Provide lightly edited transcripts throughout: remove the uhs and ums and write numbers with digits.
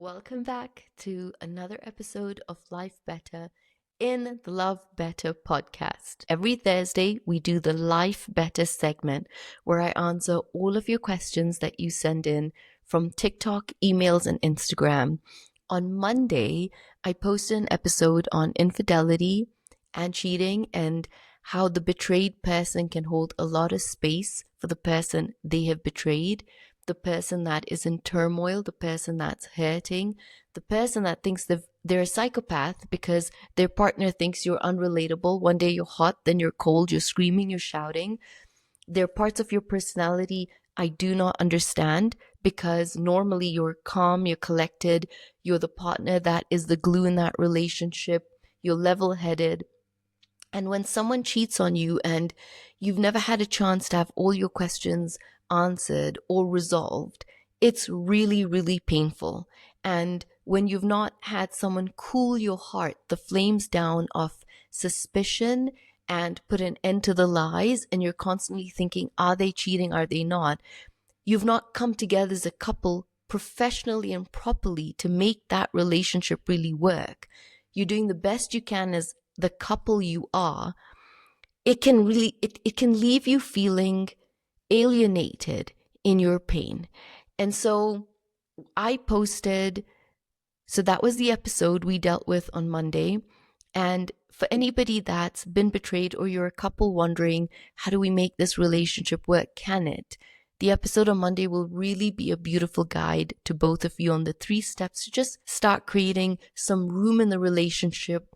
Welcome back to another episode of Life Better in the Love Better podcast. Every Thursday, we do the Life Better segment where I answer all of your questions that you send in from TikTok, emails, and Instagram. On Monday, I posted an episode on infidelity and cheating and how the betrayed person can hold a lot of space for the person they have betrayed, the person that is in turmoil, the person that's hurting, the person that thinks they're a psychopath because their partner thinks you're unrelatable. One day you're hot, then you're cold, you're screaming, you're shouting. There are parts of your personality I do not understand because normally you're calm, you're collected, you're the partner that is the glue in that relationship, you're level headed. And when someone cheats on you and you've never had a chance to have all your questions answered or resolved, it's really, really painful. And when you've not had someone cool your heart, the flames down of suspicion and put an end to the lies, and you're constantly thinking, are they cheating? Are they not? You've not come together as a couple professionally and properly to make that relationship really work. You're doing the best you can as the couple you are. It can really, it can leave you feeling alienated in your pain. And so I posted, so that was the episode we dealt with on Monday. And for anybody that's been betrayed or you're a couple wondering, how do we make this relationship work? Can it? The episode on Monday will really be a beautiful guide to both of you on the 3 steps to just start creating some room in the relationship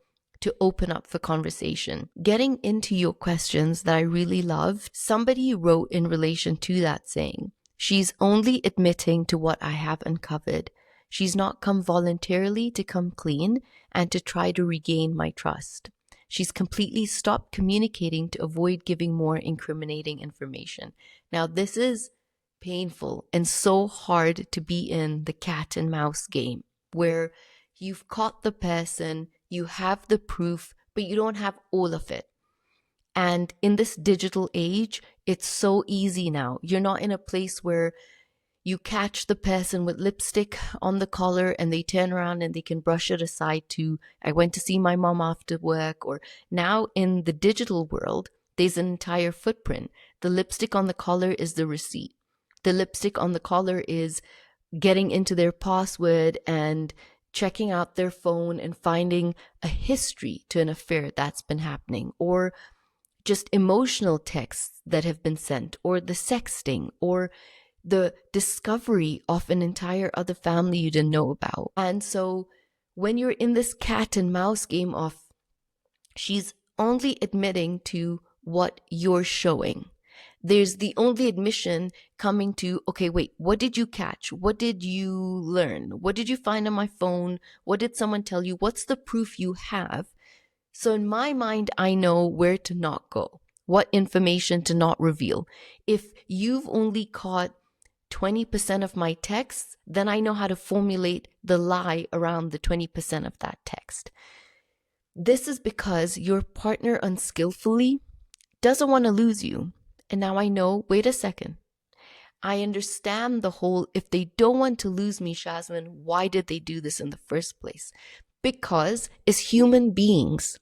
to open up for conversation. Getting into your questions that I really loved, somebody wrote in relation to that saying, she's only admitting to what I have uncovered. She's not come voluntarily to come clean and to try to regain my trust. She's completely stopped communicating to avoid giving more incriminating information. Now, this is painful and so hard to be in the cat and mouse game where you've caught the person, you have the proof, but you don't have all of it. And in this digital age, it's so easy now. You're not in a place where you catch the person with lipstick on the collar and they turn around and they can brush it aside to, I went to see my mom after work. Or now in the digital world, there's an entire footprint. The lipstick on the collar is the receipt. The lipstick on the collar is getting into their password and checking out their phone and finding a history to an affair that's been happening, or just emotional texts that have been sent, or the sexting, or the discovery of an entire other family you didn't know about. And so when you're in this cat and mouse game of she's only admitting to what you're showing, there's the only admission coming to, okay, wait, what did you catch? What did you learn? What did you find on my phone? What did someone tell you? What's the proof you have? So in my mind, I know where to not go, what information to not reveal. If you've only caught 20% of my texts, then I know how to formulate the lie around the 20% of that text. This is because your partner unskillfully doesn't want to lose you. And now I know, wait a second. I understand the whole, if they don't want to lose me, Shazmeen, why did they do this in the first place? Because as human beings,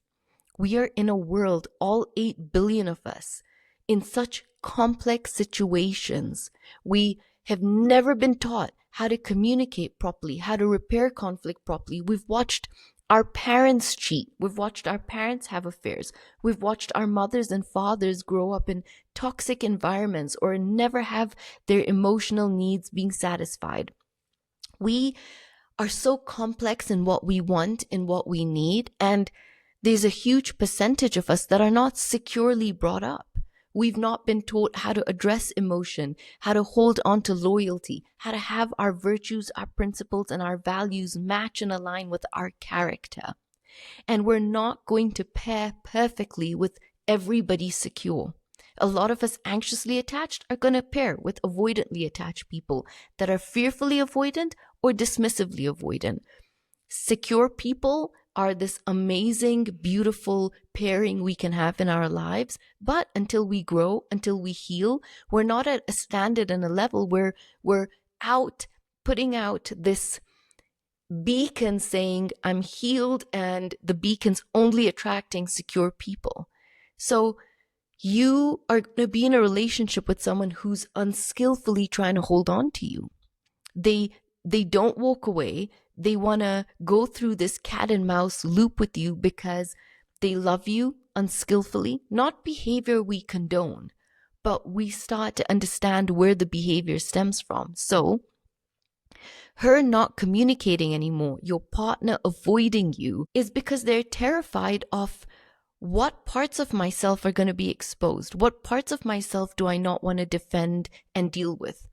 we are in a world, all 8 billion of us, in such complex situations. We have never been taught how to communicate properly, how to repair conflict properly. We've watched our parents cheat. We've watched our parents have affairs. We've watched our mothers and fathers grow up in toxic environments or never have their emotional needs being satisfied. We are so complex in what we want and what we need, and there's a huge percentage of us that are not securely brought up. We've not been taught how to address emotion, how to hold on to loyalty, how to have our virtues, our principles, and our values match and align with our character. And we're not going to pair perfectly with everybody secure. A lot of us anxiously attached are going to pair with avoidantly attached people that are fearfully avoidant or dismissively avoidant. Secure people are this amazing, beautiful pairing we can have in our lives. But until we grow, until we heal, we're not at a standard and a level where we're putting out this beacon saying, I'm healed, and the beacon's only attracting secure people. So you are going to be in a relationship with someone who's unskillfully trying to hold on to you. They don't walk away. They want to go through this cat and mouse loop with you because they love you unskillfully, not behavior we condone, but we start to understand where the behavior stems from. So her not communicating anymore, your partner avoiding you, is because they're terrified of what parts of myself are going to be exposed. What parts of myself do I not want to defend and deal with?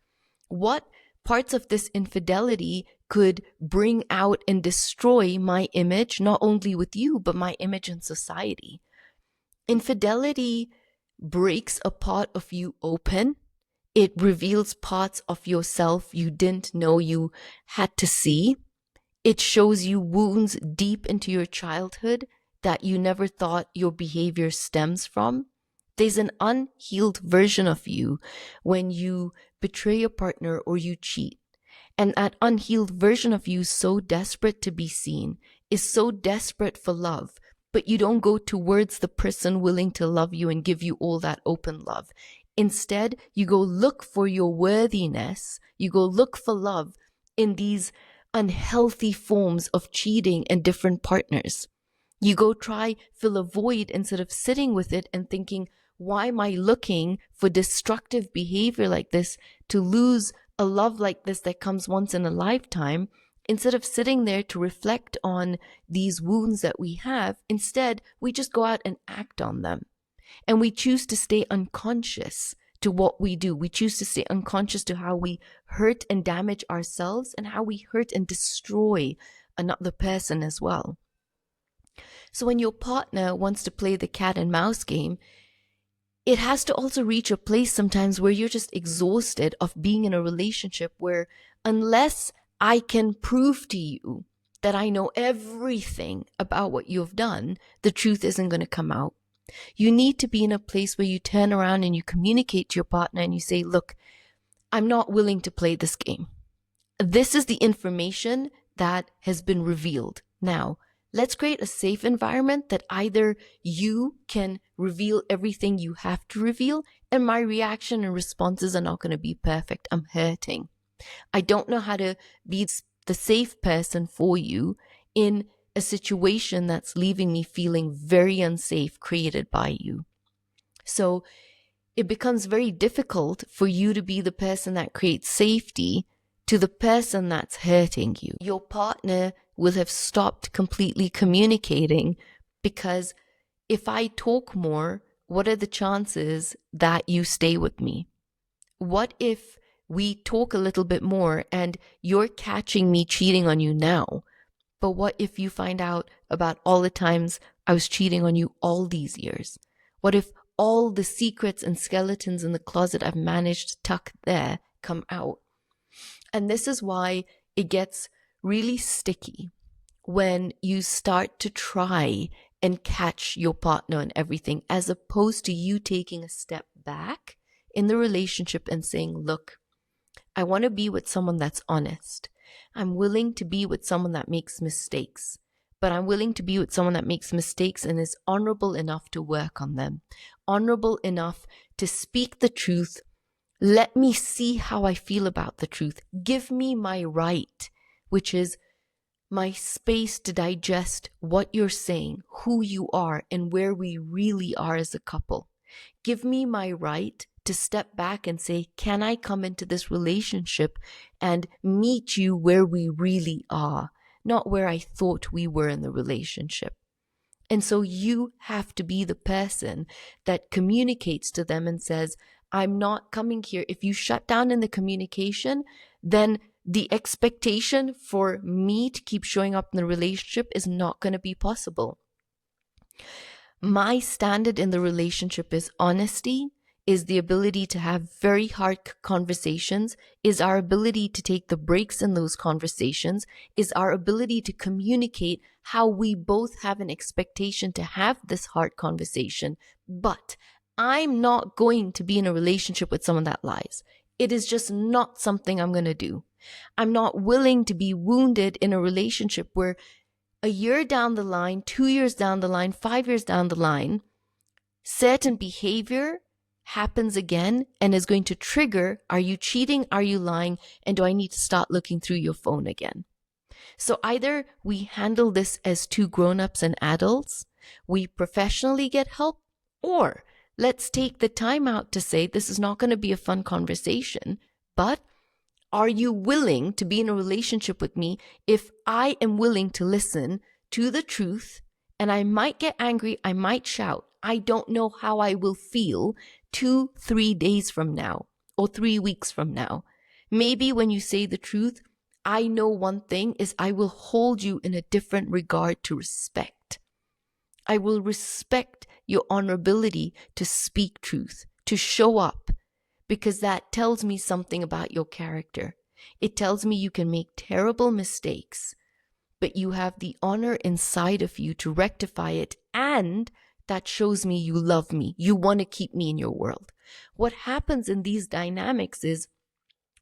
What parts of this infidelity could bring out and destroy my image, not only with you, but my image in society? Infidelity breaks a part of you open. It reveals parts of yourself you didn't know you had to see. It shows you wounds deep into your childhood that you never thought your behavior stems from. There's an unhealed version of you when you betray your partner or you cheat. And that unhealed version of you is so desperate to be seen, is so desperate for love, but you don't go towards the person willing to love you and give you all that open love. Instead, you go look for your worthiness. You go look for love in these unhealthy forms of cheating and different partners. You go try fill a void instead of sitting with it and thinking, why am I looking for destructive behavior like this to lose a love like this that comes once in a lifetime? Instead of sitting there to reflect on these wounds that we have, instead, we just go out and act on them. And we choose to stay unconscious to what we do. We choose to stay unconscious to how we hurt and damage ourselves and how we hurt and destroy another person as well. So when your partner wants to play the cat and mouse game, it has to also reach a place sometimes where you're just exhausted of being in a relationship where unless I can prove to you that I know everything about what you've done, the truth isn't going to come out. You need to be in a place where you turn around and you communicate to your partner and you say, look, I'm not willing to play this game. This is the information that has been revealed. Now, let's create a safe environment that either you can reveal everything you have to reveal, and my reaction and responses are not going to be perfect. I'm hurting. I don't know how to be the safe person for you in a situation that's leaving me feeling very unsafe created by you. So it becomes very difficult for you to be the person that creates safety to the person that's hurting you. Your partner will have stopped completely communicating because if I talk more, what are the chances that you stay with me? What if we talk a little bit more and you're catching me cheating on you now? But what if you find out about all the times I was cheating on you all these years? What if all the secrets and skeletons in the closet I've managed to tuck there come out? And this is why it gets really sticky when you start to try and catch your partner and everything, as opposed to you taking a step back in the relationship and saying, look, I want to be with someone that's honest. I'm willing to be with someone that makes mistakes, but I'm willing to be with someone that makes mistakes and is honorable enough to work on them, honorable enough to speak the truth. Let me see how I feel about the truth. Give me my right, which is my space to digest what you're saying, who you are, and where we really are as a couple. Give me my right to step back and say, can I come into this relationship and meet you where we really are, not where I thought we were in the relationship. And so you have to be the person that communicates to them and says, I'm not coming here. If you shut down in the communication, then the expectation for me to keep showing up in the relationship is not going to be possible. My standard in the relationship is honesty, is the ability to have very hard conversations, is our ability to take the breaks in those conversations, is our ability to communicate how we both have an expectation to have this hard conversation. But I'm not going to be in a relationship with someone that lies. It is just not something I'm going to do. I'm not willing to be wounded in a relationship where a year down the line, 2 years down the line, 5 years down the line, certain behavior happens again and is going to trigger, are you cheating? Are you lying? And do I need to start looking through your phone again? So either we handle this as two grown-ups and adults, we professionally get help, or let's take the time out to say, this is not going to be a fun conversation, but are you willing to be in a relationship with me if I am willing to listen to the truth? And I might get angry, I might shout. I don't know how I will feel 2-3 days from now or 3 weeks from now. Maybe when you say the truth, I know one thing is I will hold you in a different regard to respect. I will respect your honorability to speak truth, to show up, because that tells me something about your character. It tells me you can make terrible mistakes, but you have the honor inside of you to rectify it, and that shows me you love me. You want to keep me in your world. What happens in these dynamics is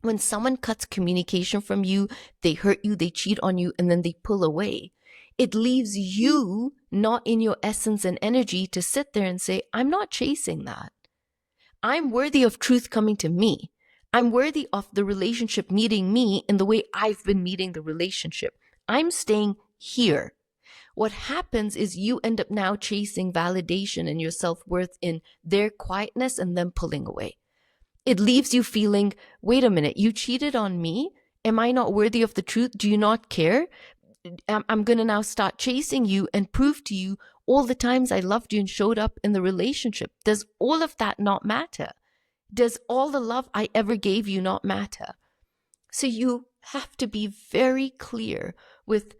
when someone cuts communication from you, they hurt you, they cheat on you, and then they pull away. It leaves you not in your essence and energy to sit there and say, I'm not chasing that. I'm worthy of truth coming to me. I'm worthy of the relationship meeting me in the way I've been meeting the relationship. I'm staying here. What happens is you end up now chasing validation and your self-worth in their quietness and them pulling away. It leaves you feeling, wait a minute, you cheated on me? Am I not worthy of the truth? Do you not care? I'm going to now start chasing you and prove to you all the times I loved you and showed up in the relationship. Does all of that not matter? Does all the love I ever gave you not matter? So you have to be very clear with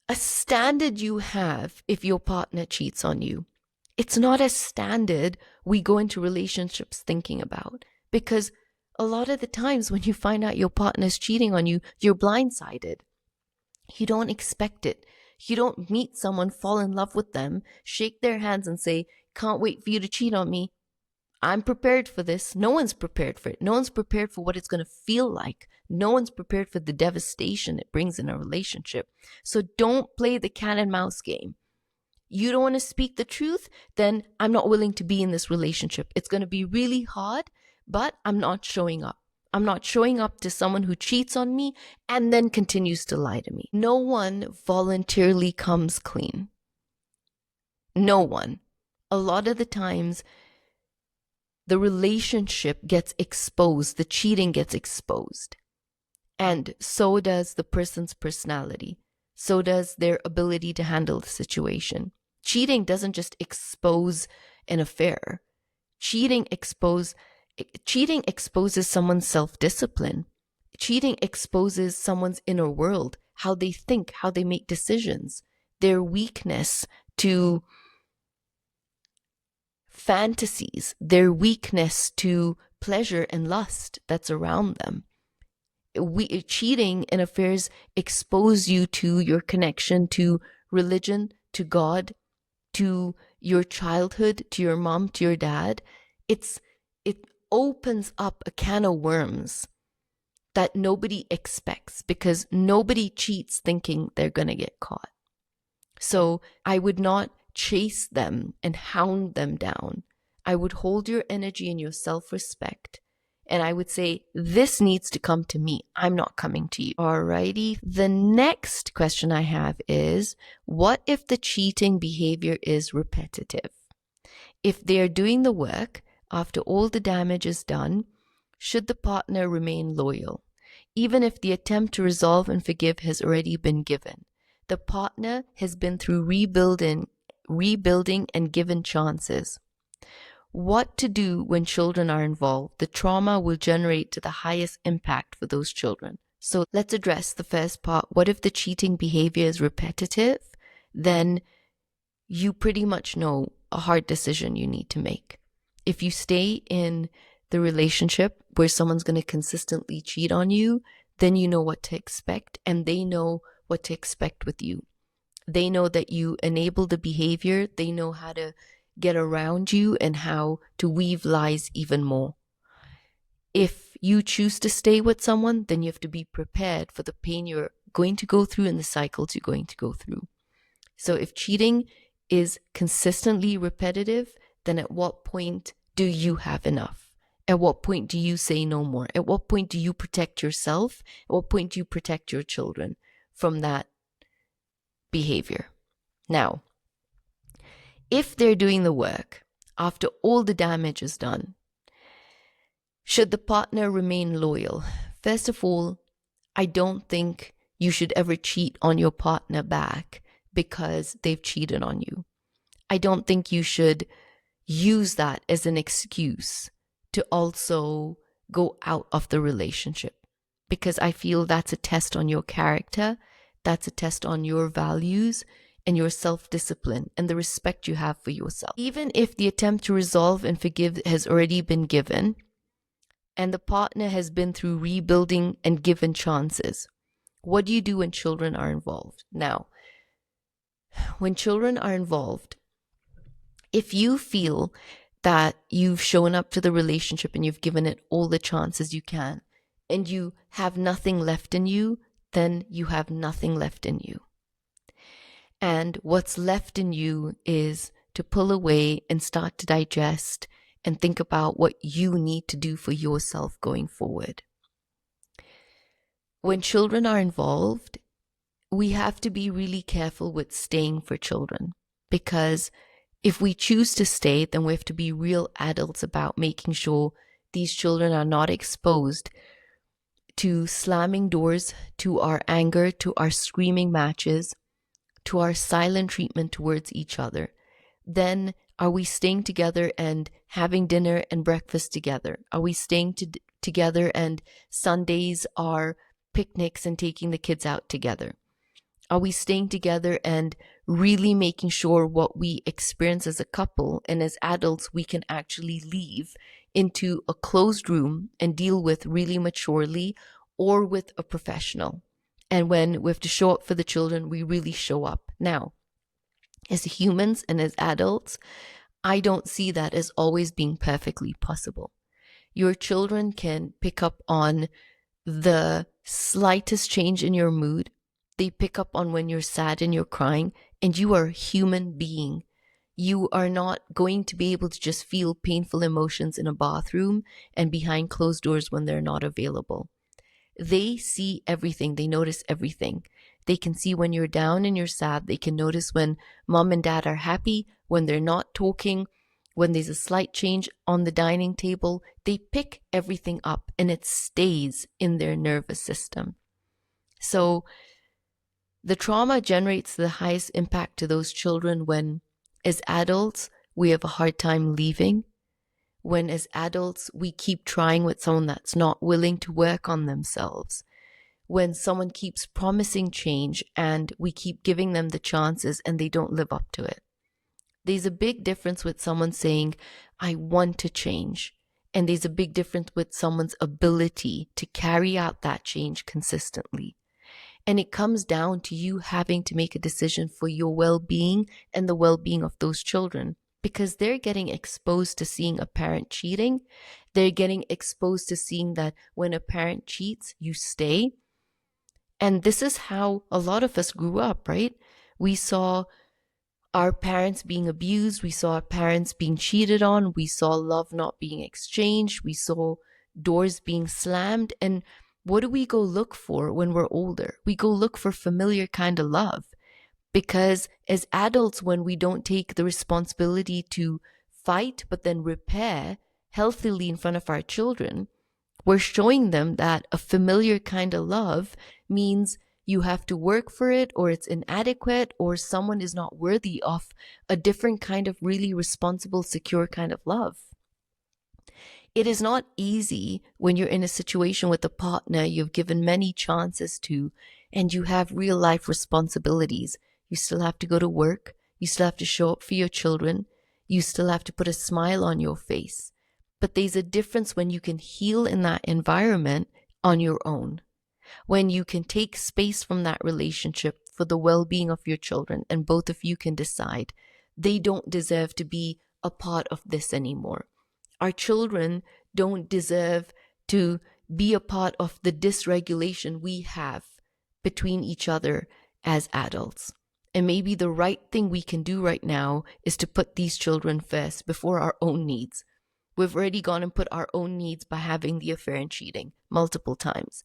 a standard you have if your partner cheats on you. It's not a standard we go into relationships thinking about, because a lot of the times when you find out your partner's cheating on you, you're blindsided. You don't expect it. You don't meet someone, fall in love with them, shake their hands and say, can't wait for you to cheat on me. I'm prepared for this. No one's prepared for it. No one's prepared for what it's going to feel like. No one's prepared for the devastation it brings in a relationship. So don't play the cat and mouse game. You don't want to speak the truth, then I'm not willing to be in this relationship. It's going to be really hard, but I'm not showing up. I'm not showing up to someone who cheats on me and then continues to lie to me. No one voluntarily comes clean. No one. A lot of the times, the relationship gets exposed, the cheating gets exposed. And so does the person's personality. So does their ability to handle the situation. Cheating doesn't just expose an affair. Cheating exposes someone's self-discipline. Cheating exposes someone's inner world, how they think, how they make decisions, their weakness to fantasies, their weakness to pleasure and lust that's around them. Cheating in affairs expose you to your connection to religion, to God, to your childhood, to your mom, to your dad. It opens up a can of worms that nobody expects, because nobody cheats thinking they're going to get caught. So I would not chase them and hound them down. I would hold your energy and your self-respect. And I would say, this needs to come to me. I'm not coming to you. Alrighty. The next question I have is, what if the cheating behavior is repetitive? If they're doing the work, after all the damage is done, should the partner remain loyal? Even if the attempt to resolve and forgive has already been given. The partner has been through rebuilding and given chances. What to do when children are involved? The trauma will generate to the highest impact for those children. So let's address the first part. What if the cheating behavior is repetitive? Then you pretty much know a hard decision you need to make. If you stay in the relationship where someone's going to consistently cheat on you, then you know what to expect, and they know what to expect with you. They know that you enable the behavior. They know how to get around you and how to weave lies even more. If you choose to stay with someone, then you have to be prepared for the pain you're going to go through and the cycles you're going to go through. So if cheating is consistently repetitive, then at what point do you have enough? At what point do you say no more? At what point do you protect yourself? At what point do you protect your children from that behavior? Now, if they're doing the work after all the damage is done, should the partner remain loyal? First of all, I don't think you should ever cheat on your partner back because they've cheated on you. I don't think you should use that as an excuse to also go out of the relationship, because I feel that's a test on your character, that's a test on your values and your self-discipline and the respect you have for yourself. Even if the attempt to resolve and forgive has already been given and the partner has been through rebuilding and given chances, what do you do when children are involved? Now, when children are involved, if you feel that you've shown up to the relationship and you've given it all the chances you can, and you have nothing left in you, then you have nothing left in you. And what's left in you is to pull away and start to digest and think about what you need to do for yourself going forward. When children are involved, we have to be really careful with staying for children, because if we choose to stay, then we have to be real adults about making sure these children are not exposed to slamming doors, to our anger, to our screaming matches, to our silent treatment towards each other. Then are we staying together and having dinner and breakfast together? Are we staying together and Sundays are picnics and taking the kids out together? Are we staying together and really making sure what we experience as a couple and as adults we can actually leave into a closed room and deal with really maturely or with a professional? And when we have to show up for the children, we really show up. Now, as humans and as adults, I don't see that as always being perfectly possible. Your children can pick up on the slightest change in your mood. They pick up on when you're sad and you're crying, and you are a human being. You are not going to be able to just feel painful emotions in a bathroom and behind closed doors when they're not available. They see everything. They notice everything. They can see when you're down and you're sad. They can notice when mom and dad are happy, when they're not talking, when there's a slight change on the dining table. They pick everything up and it stays in their nervous system. So the trauma generates the highest impact to those children when, as adults, we have a hard time leaving. When, as adults, we keep trying with someone that's not willing to work on themselves. When someone keeps promising change and we keep giving them the chances and they don't live up to it. There's a big difference with someone saying, I want to change. And there's a big difference with someone's ability to carry out that change consistently. And it comes down to you having to make a decision for your well-being and the well-being of those children, because they're getting exposed to seeing a parent cheating. They're getting exposed to seeing that when a parent cheats, you stay. And this is how a lot of us grew up, right? We saw our parents being abused. We saw our parents being cheated on. We saw love not being exchanged. We saw doors being slammed. And what do we go look for when we're older? We go look for familiar kind of love. Because as adults, when we don't take the responsibility to fight but then repair healthily in front of our children, we're showing them that a familiar kind of love means you have to work for it, or it's inadequate, or someone is not worthy of a different kind of really responsible, secure kind of love. It is not easy when you're in a situation with a partner you've given many chances to, and you have real life responsibilities. You still have to go to work. You still have to show up for your children. You still have to put a smile on your face. But there's a difference when you can heal in that environment on your own. When you can take space from that relationship for the well-being of your children, and both of you can decide they don't deserve to be a part of this anymore. Our children don't deserve to be a part of the dysregulation we have between each other as adults. And maybe the right thing we can do right now is to put these children first before our own needs. We've already gone and put our own needs by having the affair and cheating multiple times.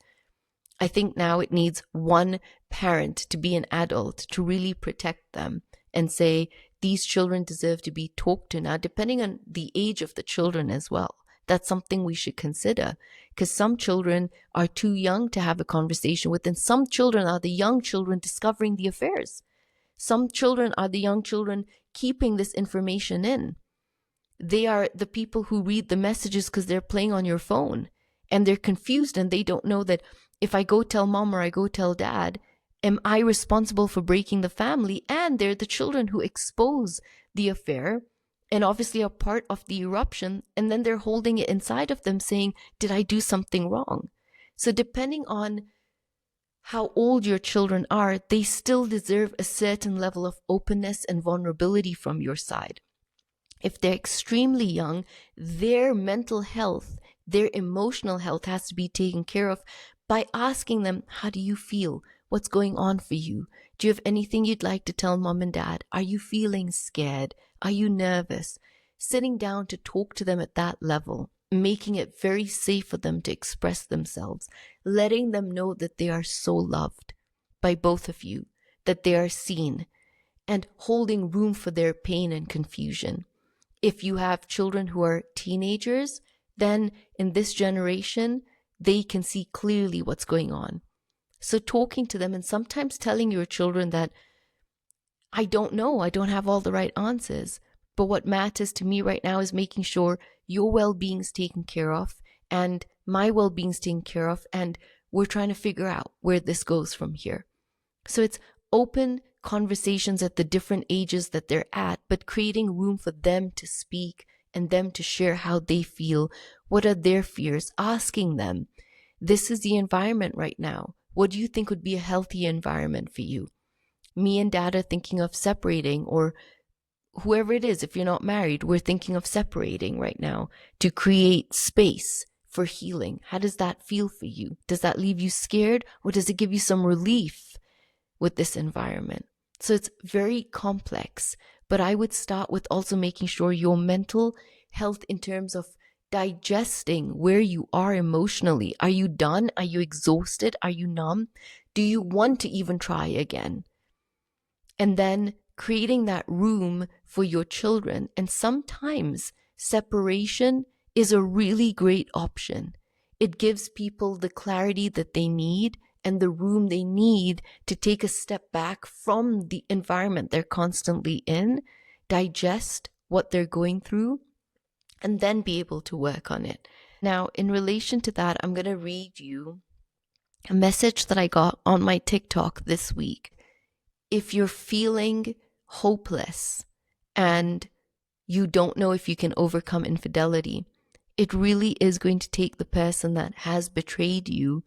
I think now it needs one parent to be an adult to really protect them and say, these children deserve to be talked to. Now, depending on the age of the children as well, that's something we should consider, because some children are too young to have a conversation with, and some children are the young children discovering the affairs. Some children are the young children keeping this information in. They are the people who read the messages because they're playing on your phone, and they're confused, and they don't know that if I go tell mom or I go tell dad, am I responsible for breaking the family? And they're the children who expose the affair and obviously are part of the eruption, and then they're holding it inside of them saying, did I do something wrong? So depending on how old your children are, they still deserve a certain level of openness and vulnerability from your side. If they're extremely young, their mental health, their emotional health has to be taken care of by asking them, how do you feel? What's going on for you? Do you have anything you'd like to tell mom and dad? Are you feeling scared? Are you nervous? Sitting down to talk to them at that level, making it very safe for them to express themselves, letting them know that they are so loved by both of you, that they are seen, and holding room for their pain and confusion. If you have children who are teenagers, then in this generation, they can see clearly what's going on. So talking to them and sometimes telling your children that, I don't know, I don't have all the right answers, but what matters to me right now is making sure your well-being is taken care of and my well-being is taken care of, and we're trying to figure out where this goes from here. So it's open conversations at the different ages that they're at, but creating room for them to speak and them to share how they feel. What are their fears? Asking them, this is the environment right now. What do you think would be a healthy environment for you? Me and dad are thinking of separating, or whoever it is, if you're not married, we're thinking of separating right now to create space for healing. How does that feel for you? Does that leave you scared, or does it give you some relief with this environment? So it's very complex, but I would start with also making sure your mental health in terms of digesting where you are emotionally. Are you done? Are you exhausted? Are you numb? Do you want to even try again? And then creating that room for your children. And sometimes separation is a really great option. It gives people the clarity that they need and the room they need to take a step back from the environment they're constantly in, digest what they're going through, and then be able to work on it. Now, in relation to that, I'm going to read you a message that I got on my TikTok this week. If you're feeling hopeless and you don't know if you can overcome infidelity, it really is going to take the person that has betrayed you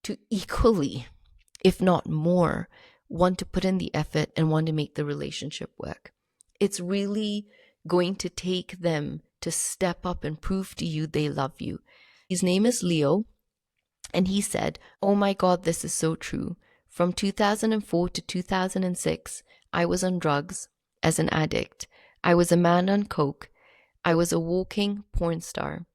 to equally, if not more, want to put in the effort and want to make the relationship work. It's really going to take them to step up and prove to you they love you. His name is Leo, and he said, oh my God, this is so true. From 2004 to 2006, I was on drugs as an addict. I was a man on coke. I was a walking porn star.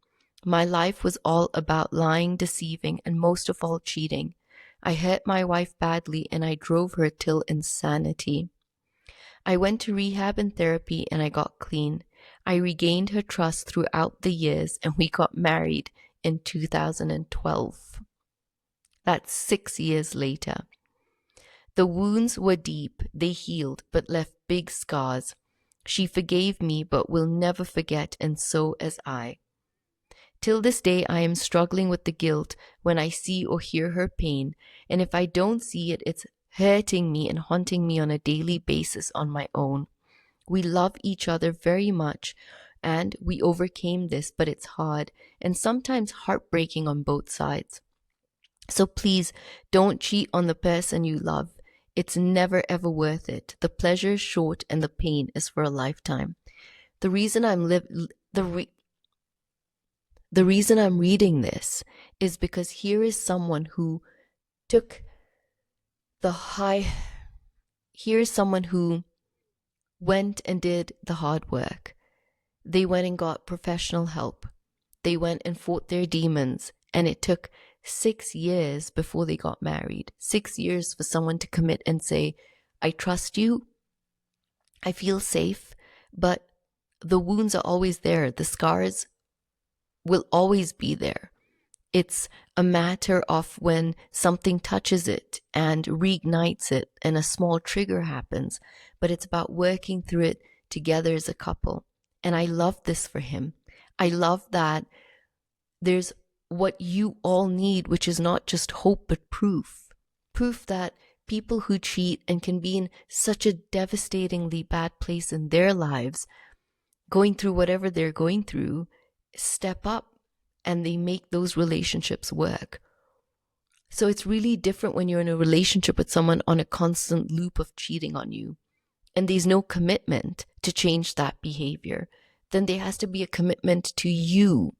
My life was all about lying, deceiving, and most of all, cheating. I hurt my wife badly and I drove her till insanity. I went to rehab and therapy and I got clean. I regained her trust throughout the years and we got married in 2012. That's 6 years later. The wounds were deep, they healed, but left big scars. She forgave me, but will never forget, and so as I. Till this day, I am struggling with the guilt when I see or hear her pain, and if I don't see it, it's hurting me and haunting me on a daily basis on my own. We love each other very much, and we overcame this, but it's hard, and sometimes heartbreaking on both sides. So please, don't cheat on the person you love. It's never ever worth it. The pleasure is short and the pain is for a lifetime. The reason I'm the reason I'm reading this is because here is someone who took the high, here is someone who went and did the hard work. They went and got professional help. They went and fought their demons, and it took 6 years before they got married. 6 years for someone to commit and say, I trust you, I feel safe, but the wounds are always there. The scars will always be there. It's a matter of when something touches it and reignites it and a small trigger happens, but it's about working through it together as a couple. And I love this for him. I love that there's what you all need, which is not just hope, but proof. Proof that people who cheat and can be in such a devastatingly bad place in their lives, going through whatever they're going through, step up and they make those relationships work. So it's really different when you're in a relationship with someone on a constant loop of cheating on you, and there's no commitment to change that behavior. Then there has to be a commitment to you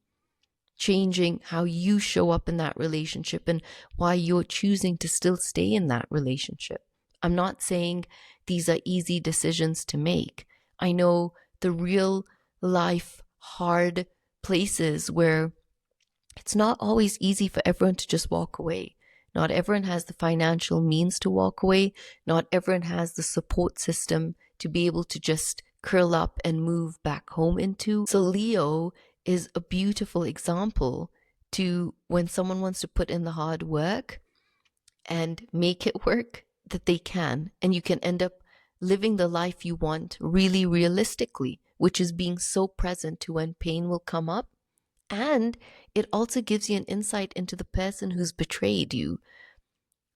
changing how you show up in that relationship and why you're choosing to still stay in that relationship. I'm not saying these are easy decisions to make. I know the real life hard places where it's not always easy for everyone to just walk away. Not everyone has the financial means to walk away. Not everyone has the support system to be able to just curl up and move back home into. So Leo is a beautiful example to when someone wants to put in the hard work and make it work, that they can. And you can end up living the life you want really realistically, which is being so present to when pain will come up. And it also gives you an insight into the person who's betrayed you.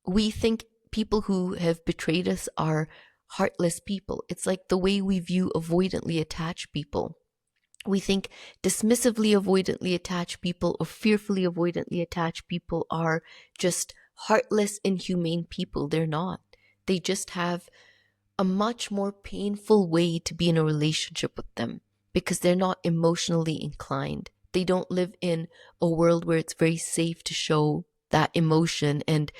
We think people who have betrayed us are heartless people. It's like the way we view avoidantly attached people. We think dismissively avoidantly attached people or fearfully avoidantly attached people are just heartless, inhumane people. They're not. They just have a much more painful way to be in a relationship with them because they're not emotionally inclined. They don't live in a world where it's very safe to show that emotion and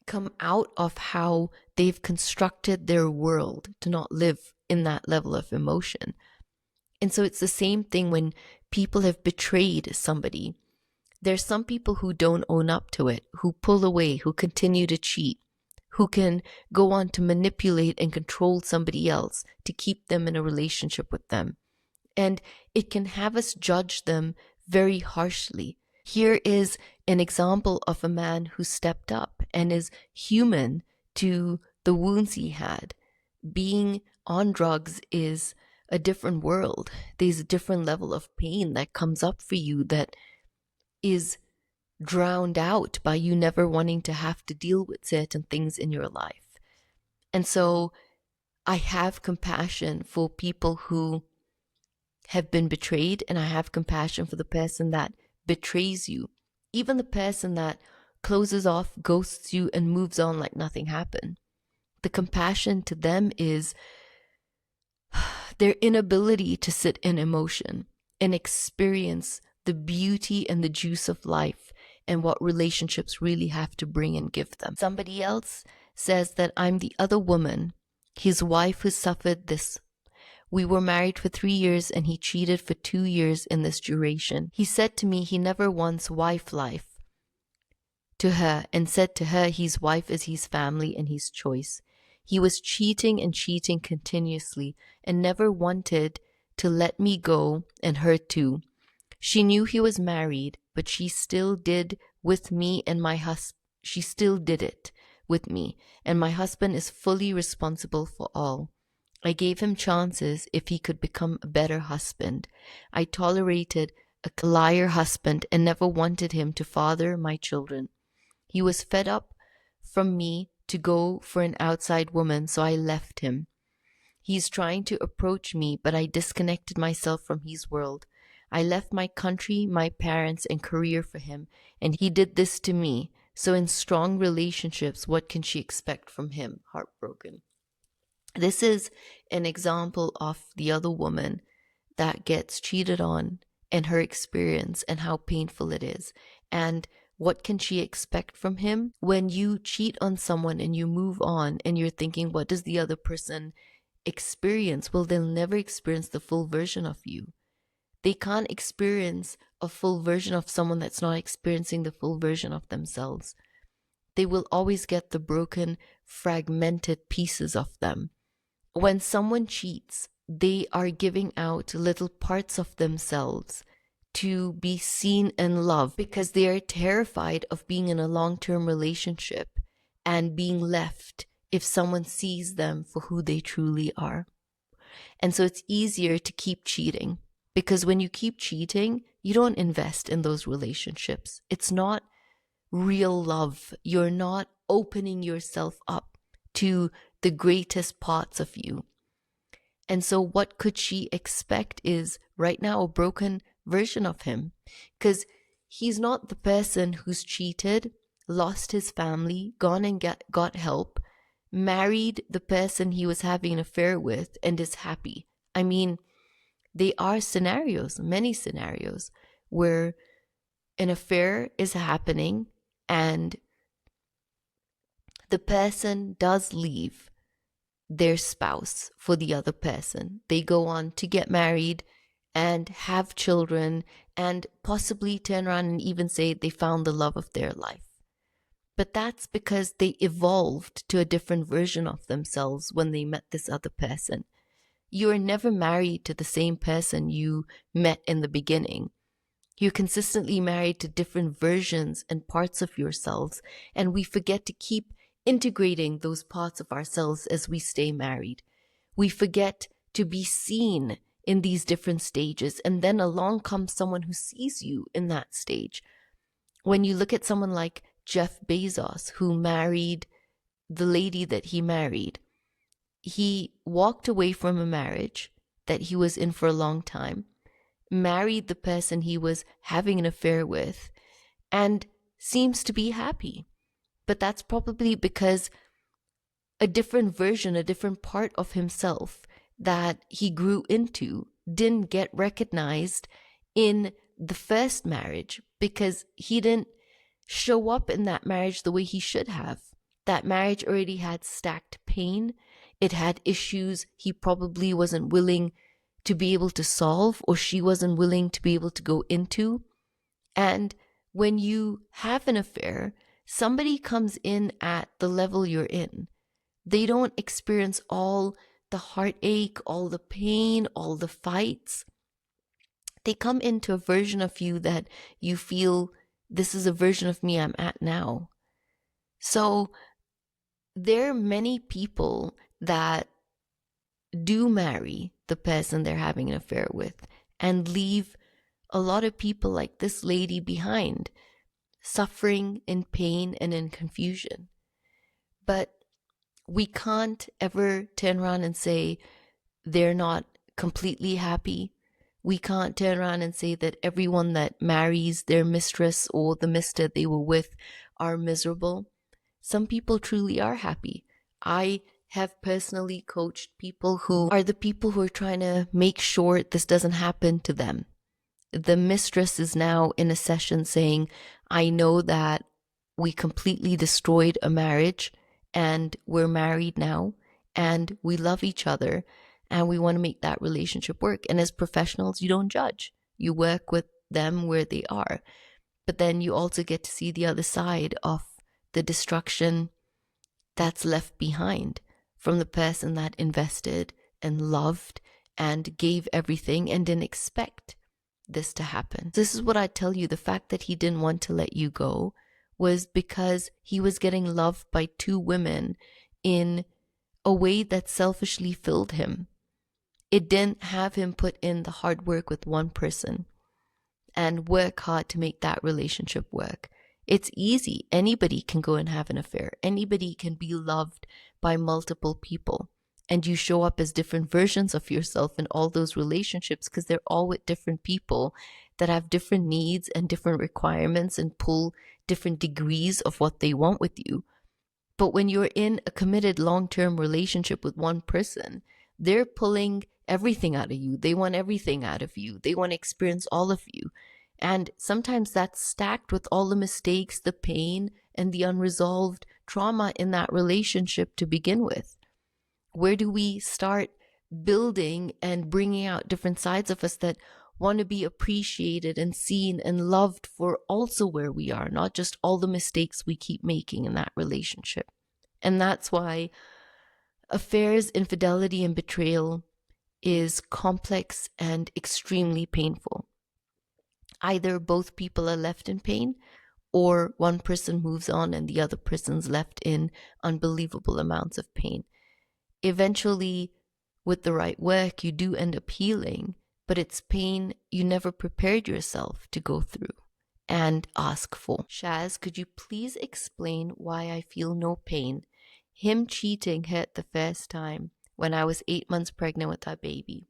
come out of how they've constructed their world to not live in that level of emotion. And so it's the same thing when people have betrayed somebody. There's some people who don't own up to it, who pull away, who continue to cheat, who can go on to manipulate and control somebody else to keep them in a relationship with them. And it can have us judge them very harshly. Here is an example of a man who stepped up and is human to the wounds he had. Being on drugs is a different world. There's a different level of pain that comes up for you that is drowned out by you never wanting to have to deal with certain things in your life. And so I have compassion for people who have been betrayed, and I have compassion for the person that betrays you. Even the person that closes off, ghosts you, and moves on like nothing happened. The compassion to them is their inability to sit in emotion and experience the beauty and the juice of life and what relationships really have to bring and give them. Somebody else says that I'm the other woman, his wife, who suffered this. We were married for 3 years and he cheated for 2 years in this duration. He said to me he never wants wife life to her and said to her his wife is his family and his choice. He was cheating and cheating continuously and never wanted to let me go and her too. She knew he was married, but she still did with me and my husband. She still did it with me, and my husband is fully responsible for all. I gave him chances if he could become a better husband. I tolerated a liar husband and never wanted him to father my children. He was fed up from me to go for an outside woman, so I left him. He's trying to approach me, but I disconnected myself from his world. I left my country, my parents, and career for him, and he did this to me. So in strong relationships, what can she expect from him? Heartbroken. This is an example of the other woman that gets cheated on and her experience and how painful it is. And what can she expect from him? When you cheat on someone and you move on and you're thinking, what does the other person experience? Well, they'll never experience the full version of you. They can't experience a full version of someone that's not experiencing the full version of themselves. They will always get the broken, fragmented pieces of them. When someone cheats, they are giving out little parts of themselves to be seen and loved because they are terrified of being in a long-term relationship and being left if someone sees them for who they truly are. And so it's easier to keep cheating because when you keep cheating, you don't invest in those relationships. It's not real love. You're not opening yourself up to the greatest parts of you. And so what could she expect is right now a broken version of him, because he's not the person who's cheated, lost his family, gone and got help, married the person he was having an affair with, and is happy. I mean, there are scenarios, many scenarios, where an affair is happening and the person does leave their spouse for the other person. They go on to get married and have children and possibly turn around and even say they found the love of their life. But that's because they evolved to a different version of themselves when they met this other person. You are never married to the same person you met in the beginning. You're consistently married to different versions and parts of yourselves, and we forget to keep integrating those parts of ourselves as we stay married. We forget to be seen in these different stages, and then along comes someone who sees you in that stage. When you look at someone like Jeff Bezos, who married the lady that he married, he walked away from a marriage that he was in for a long time, married the person he was having an affair with, and seems to be happy. But that's probably because a different version, a different part of himself that he grew into didn't get recognized in the first marriage because he didn't show up in that marriage the way he should have. That marriage already had stacked pain. It had issues he probably wasn't willing to be able to solve, or she wasn't willing to be able to go into. And when you have an affair, somebody comes in at the level you're in. They don't experience all the heartache, all the pain, all the fights. They come into a version of you that you feel, this is a version of me I'm at now. So there are many people that do marry the person they're having an affair with and leave a lot of people like this lady behind, suffering in pain and in confusion. But we can't ever turn around and say they're not completely happy. We can't turn around and say that everyone that marries their mistress or the mister they were with are miserable. Some people truly are happy. I have personally coached people who are the people who are trying to make sure this doesn't happen to them. The mistress is now in a session saying, I know that we completely destroyed a marriage and we're married now and we love each other and we want to make that relationship work. And as professionals, you don't judge. You work with them where they are. But then you also get to see the other side of the destruction that's left behind from the person that invested and loved and gave everything and didn't expect this to happen. This is what I tell you. The fact that he didn't want to let you go was because he was getting loved by two women in a way that selfishly filled him. It didn't have him put in the hard work with one person and work hard to make that relationship work. It's easy. Anybody can go and have an affair. Anybody can be loved by multiple people. And you show up as different versions of yourself in all those relationships because they're all with different people that have different needs and different requirements and pull different degrees of what they want with you. But when you're in a committed long-term relationship with one person, they're pulling everything out of you. They want everything out of you. They want to experience all of you. And sometimes that's stacked with all the mistakes, the pain, and the unresolved trauma in that relationship to begin with. Where do we start building and bringing out different sides of us that want to be appreciated and seen and loved for also where we are, not just all the mistakes we keep making in that relationship? And that's why affairs, infidelity, and betrayal is complex and extremely painful. Either both people are left in pain, or one person moves on and the other person's left in unbelievable amounts of pain. Eventually, with the right work, you do end up healing, but it's pain you never prepared yourself to go through and ask for. Shaz, could you please explain why I feel no pain? Him cheating hurt the first time when I was 8 months pregnant with our baby.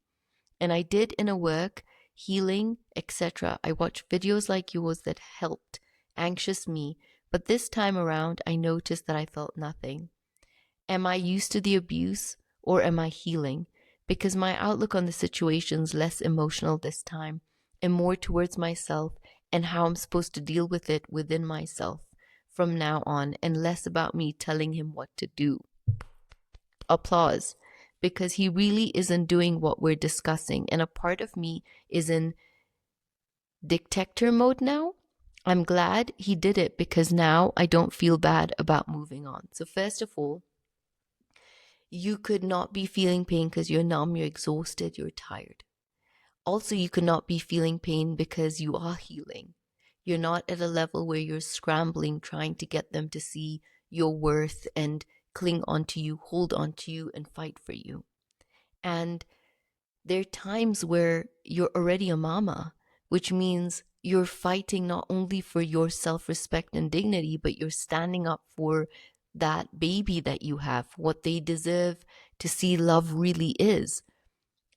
And I did inner work, healing, etc. I watched videos like yours that helped anxious me, but this time around I noticed that I felt nothing. Am I used to the abuse, or am I healing? Because my outlook on the situation is less emotional this time and more towards myself and how I'm supposed to deal with it within myself from now on, and less about me telling him what to do. Applause. Because he really isn't doing what we're discussing, and a part of me is in dictator mode now. I'm glad he did it because now I don't feel bad about moving on. So first of all, you could not be feeling pain because you're numb, you're exhausted, you're tired. Also, you could not be feeling pain because you are healing. You're not at a level where you're scrambling, trying to get them to see your worth and cling onto you, hold onto you, and fight for you. And there are times where you're already a mama, which means you're fighting not only for your self-respect and dignity, but you're standing up for that baby that you have, what they deserve to see love really is.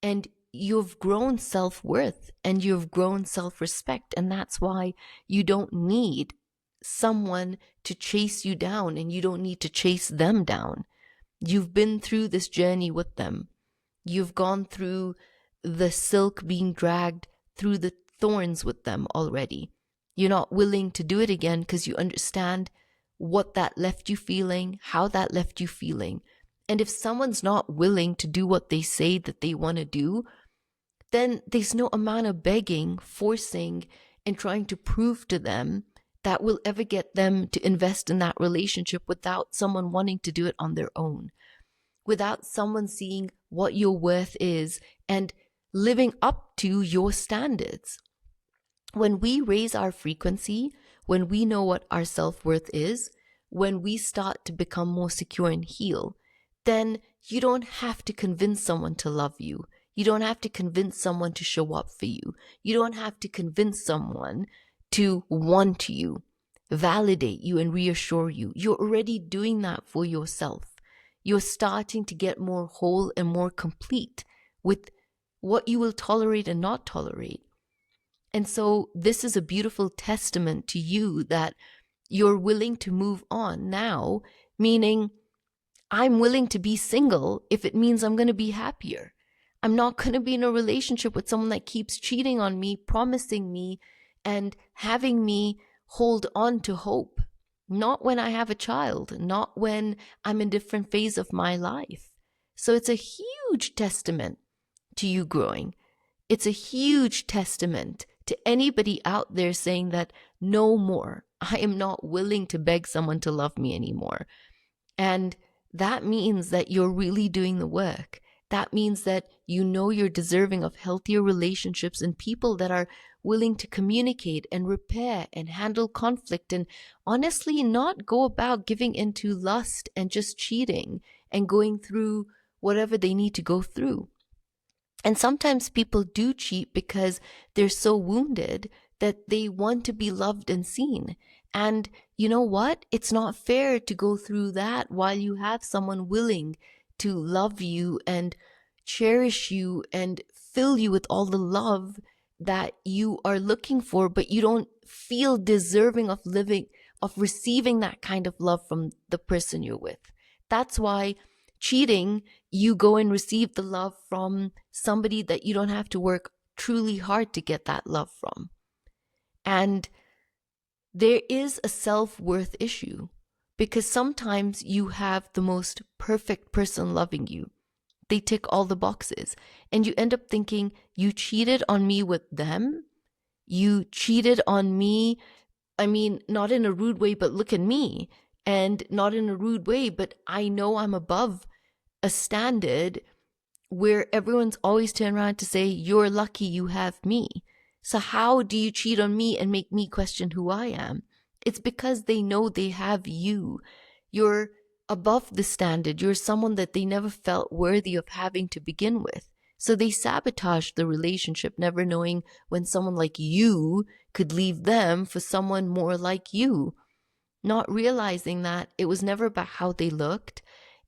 And you've grown self-worth and you've grown self-respect. And that's why you don't need someone to chase you down, and you don't need to chase them down. You've been through this journey with them. You've gone through the silk being dragged through the thorns with them already. You're not willing to do it again because you understand what that left you feeling, how that left you feeling. And if someone's not willing to do what they say that they want to do, then there's no amount of begging, forcing, and trying to prove to them that will ever get them to invest in that relationship without someone wanting to do it on their own, without someone seeing what your worth is and living up to your standards. When we raise our frequency, when we know what our self-worth is, when we start to become more secure and heal, then you don't have to convince someone to love you. You don't have to convince someone to show up for you. You don't have to convince someone to want you, validate you, and reassure you. You're already doing that for yourself. You're starting to get more whole and more complete with what you will tolerate and not tolerate. And so this is a beautiful testament to you that you're willing to move on now, meaning I'm willing to be single if it means I'm going to be happier. I'm not going to be in a relationship with someone that keeps cheating on me, promising me, and having me hold on to hope. Not when I have a child, not when I'm in a different phase of my life. So it's a huge testament to you growing. It's a huge testament to anybody out there saying that no more. I am not willing to beg someone to love me anymore. And that means that you're really doing the work. That means that you know you're deserving of healthier relationships and people that are willing to communicate and repair and handle conflict and honestly not go about giving into lust and just cheating and going through whatever they need to go through. And sometimes people do cheat because they're so wounded that they want to be loved and seen. And you know what? It's not fair to go through that while you have someone willing to love you and cherish you and fill you with all the love that you are looking for, but you don't feel deserving of receiving that kind of love from the person you're with. That's why Cheating, you go and receive the love from somebody that you don't have to work truly hard to get that love from. And there is a self-worth issue, because sometimes you have the most perfect person loving you. They tick all the boxes. And you end up thinking, you cheated on me with them. You cheated on me. I mean, not in a rude way, but look at me. And not in a rude way, but I know I'm above a standard where everyone's always turn around to say, you're lucky you have me. So how do you cheat on me and make me question who I am? It's because they know they have you. You're above the standard. You're someone that they never felt worthy of having to begin with. So they sabotage the relationship, never knowing when someone like you could leave them for someone more like you. Not realizing that it was never about how they looked.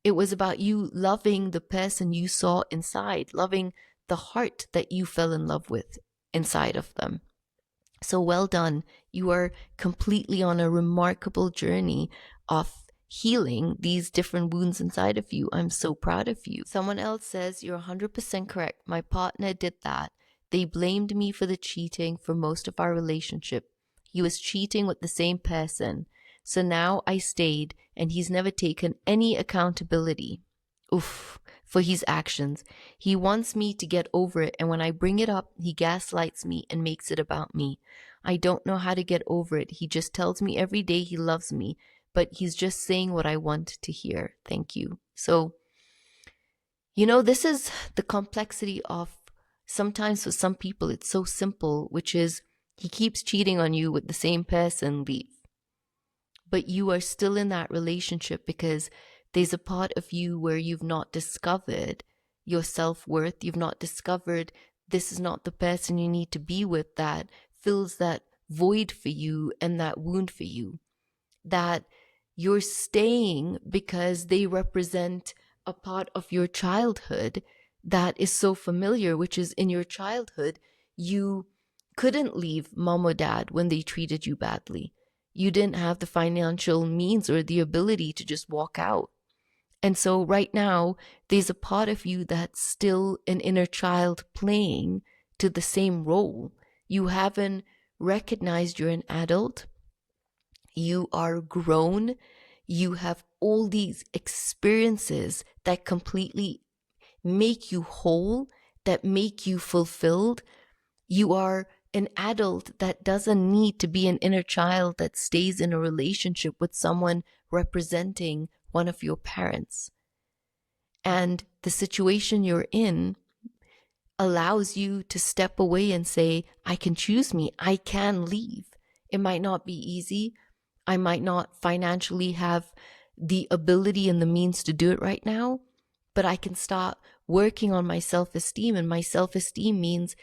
It was about you loving the person you saw inside, loving the heart that you fell in love with inside of them. So well done. You are completely on a remarkable journey of healing these different wounds inside of you. I'm so proud of you. Someone else says, you're 100% correct. My partner did that. They blamed me for the cheating for most of our relationship. He was cheating with the same person. So now I stayed, and he's never taken any accountability. Oof, for his actions. He wants me to get over it, and when I bring it up, he gaslights me and makes it about me. I don't know how to get over it. He just tells me every day he loves me, but he's just saying what I want to hear. Thank you. So, this is the complexity of, sometimes for some people it's so simple, which is he keeps cheating on you with the same person, leave. But you are still in that relationship because there's a part of you where you've not discovered your self-worth. You've not discovered this is not the person you need to be with, that fills that void for you and that wound for you. That you're staying because they represent a part of your childhood that is so familiar, which is in your childhood, you couldn't leave mom or dad when they treated you badly. You didn't have the financial means or the ability to just walk out. And so right now, there's a part of you that's still an inner child playing to the same role. You haven't recognized you're an adult. You are grown. You have all these experiences that completely make you whole, that make you fulfilled. You are an adult that doesn't need to be an inner child that stays in a relationship with someone representing one of your parents. And the situation you're in allows you to step away and say, I can choose me. I can leave. It might not be easy. I might not financially have the ability and the means to do it right now, but I can start working on my self-esteem. And my self-esteem means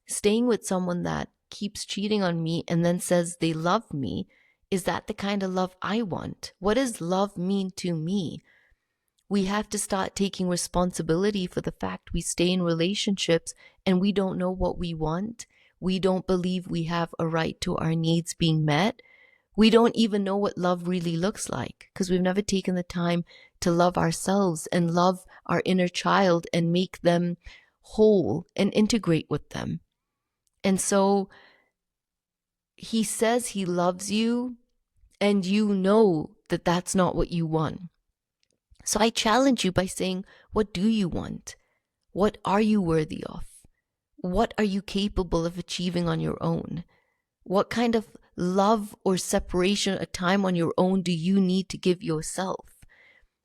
staying with someone that keeps cheating on me and then says they love me. Is that the kind of love I want? What does love mean to me? We have to start taking responsibility for the fact we stay in relationships and we don't know what we want. We don't believe we have a right to our needs being met. We don't even know what love really looks like because we've never taken the time to love ourselves and love our inner child and make them whole and integrate with them. And so he says he loves you, and you know that that's not what you want. So I challenge you by saying, what do you want? What are you worthy of? What are you capable of achieving on your own? What kind of love or separation, a time on your own, do you need to give yourself?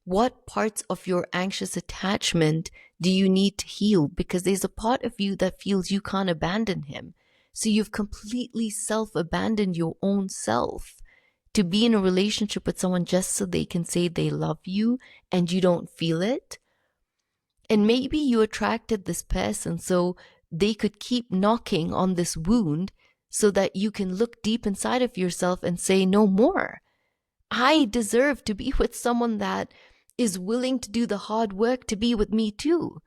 What parts of your anxious attachment do you need to heal? Because there's a part of you that feels you can't abandon him. So you've completely self-abandoned your own self to be in a relationship with someone just so they can say they love you and you don't feel it. And maybe you attracted this person so they could keep knocking on this wound so that you can look deep inside of yourself and say no more. I deserve to be with someone that is willing to do the hard work to be with me too.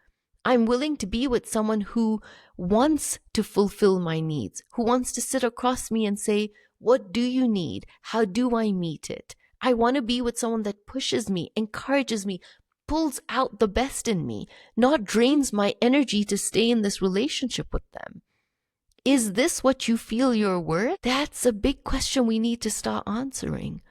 I'm willing to be with someone who wants to fulfill my needs, who wants to sit across me and say, what do you need? How do I meet it? I want to be with someone that pushes me, encourages me, pulls out the best in me, not drains my energy to stay in this relationship with them? Is this what you feel you're worth? That's a big question we need to start answering.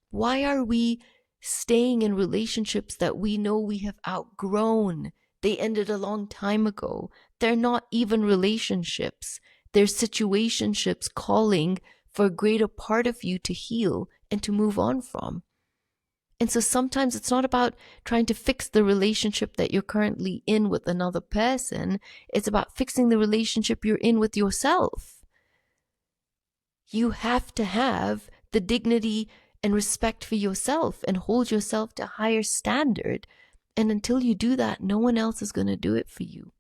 Why are we staying in relationships that we know we have outgrown? They ended a long time ago. They're not even relationships. They're situationships calling for a greater part of you to heal and to move on from. And so sometimes it's not about trying to fix the relationship that you're currently in with another person. It's about fixing the relationship you're in with yourself. You have to have the dignity and respect for yourself and hold yourself to a higher standard. And until you do that, no one else is going to do it for you.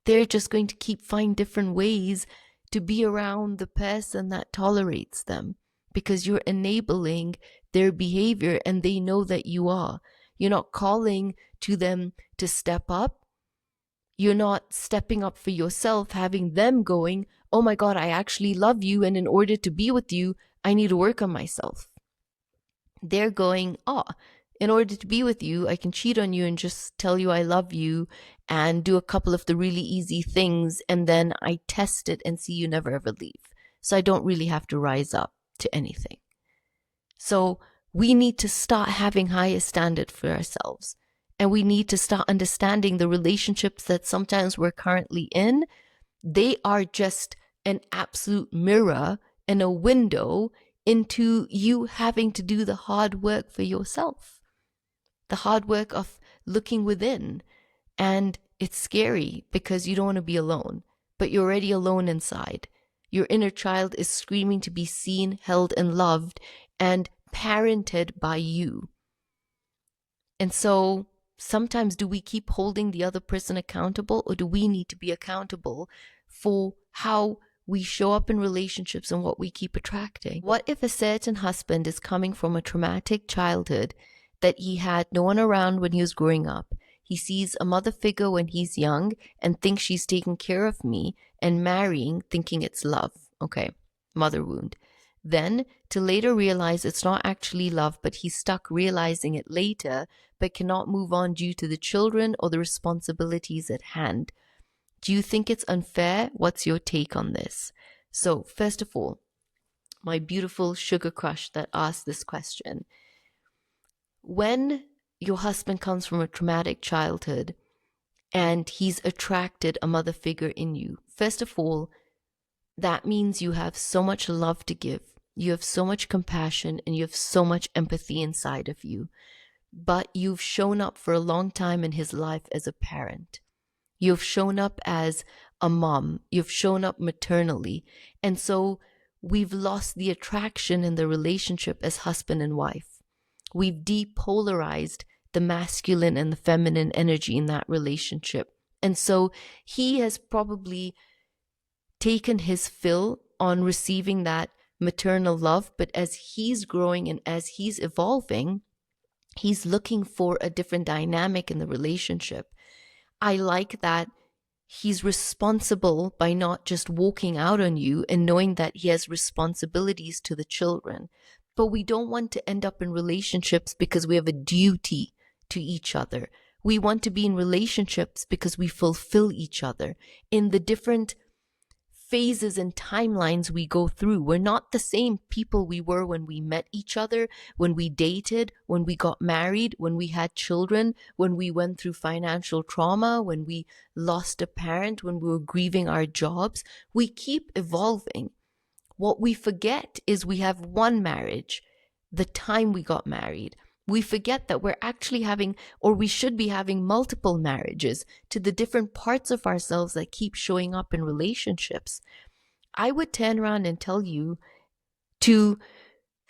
They're just going to find different ways to be around the person that tolerates them, because you're enabling their behavior and they know that you are. You're not calling to them to step up. You're not stepping up for yourself, having them going, oh my God, I actually love you, and in order to be with you, I need to work on myself. They're going, in order to be with you, I can cheat on you and just tell you I love you and do a couple of the really easy things, and then I test it and see you never ever leave. So I don't really have to rise up to anything. So we need to start having higher standard for ourselves. And we need to start understanding the relationships that sometimes we're currently in. They are just an absolute mirror and a window into you having to do the hard work for yourself. The hard work of looking within. And it's scary because you don't want to be alone, but you're already alone inside. Your inner child is screaming to be seen, held, and loved, and parented by you. And so sometimes, do we keep holding the other person accountable, or do we need to be accountable for how we show up in relationships and what we keep attracting? What if a certain husband is coming from a traumatic childhood that he had no one around when he was growing up? He sees a mother figure when he's young and thinks she's taking care of me, and marrying thinking it's love. Okay, mother wound. Then to later realize it's not actually love, but he's stuck realizing it later, but cannot move on due to the children or the responsibilities at hand. Do you think it's unfair? What's your take on this? So first of all, my beautiful sugar crush that asked this question. When your husband comes from a traumatic childhood and he's attracted a mother figure in you, first of all, that means you have so much love to give. You have so much compassion and you have so much empathy inside of you. But you've shown up for a long time in his life as a parent. You've shown up as a mom. You've shown up maternally. And so we've lost the attraction in the relationship as husband and wife. We've depolarized the masculine and the feminine energy in that relationship. And so he has probably taken his fill on receiving that maternal love, but as he's growing and as he's evolving, he's looking for a different dynamic in the relationship. I like that he's responsible by not just walking out on you and knowing that he has responsibilities to the children. But we don't want to end up in relationships because we have a duty to each other. We want to be in relationships because we fulfill each other in the different phases and timelines we go through. We're not the same people we were when we met each other, when we dated, when we got married, when we had children, when we went through financial trauma, when we lost a parent, when we were grieving our jobs. We keep evolving. What we forget is we have one marriage, the time we got married. We forget that we're actually having, or we should be having, multiple marriages to the different parts of ourselves that keep showing up in relationships. I would turn around and tell you to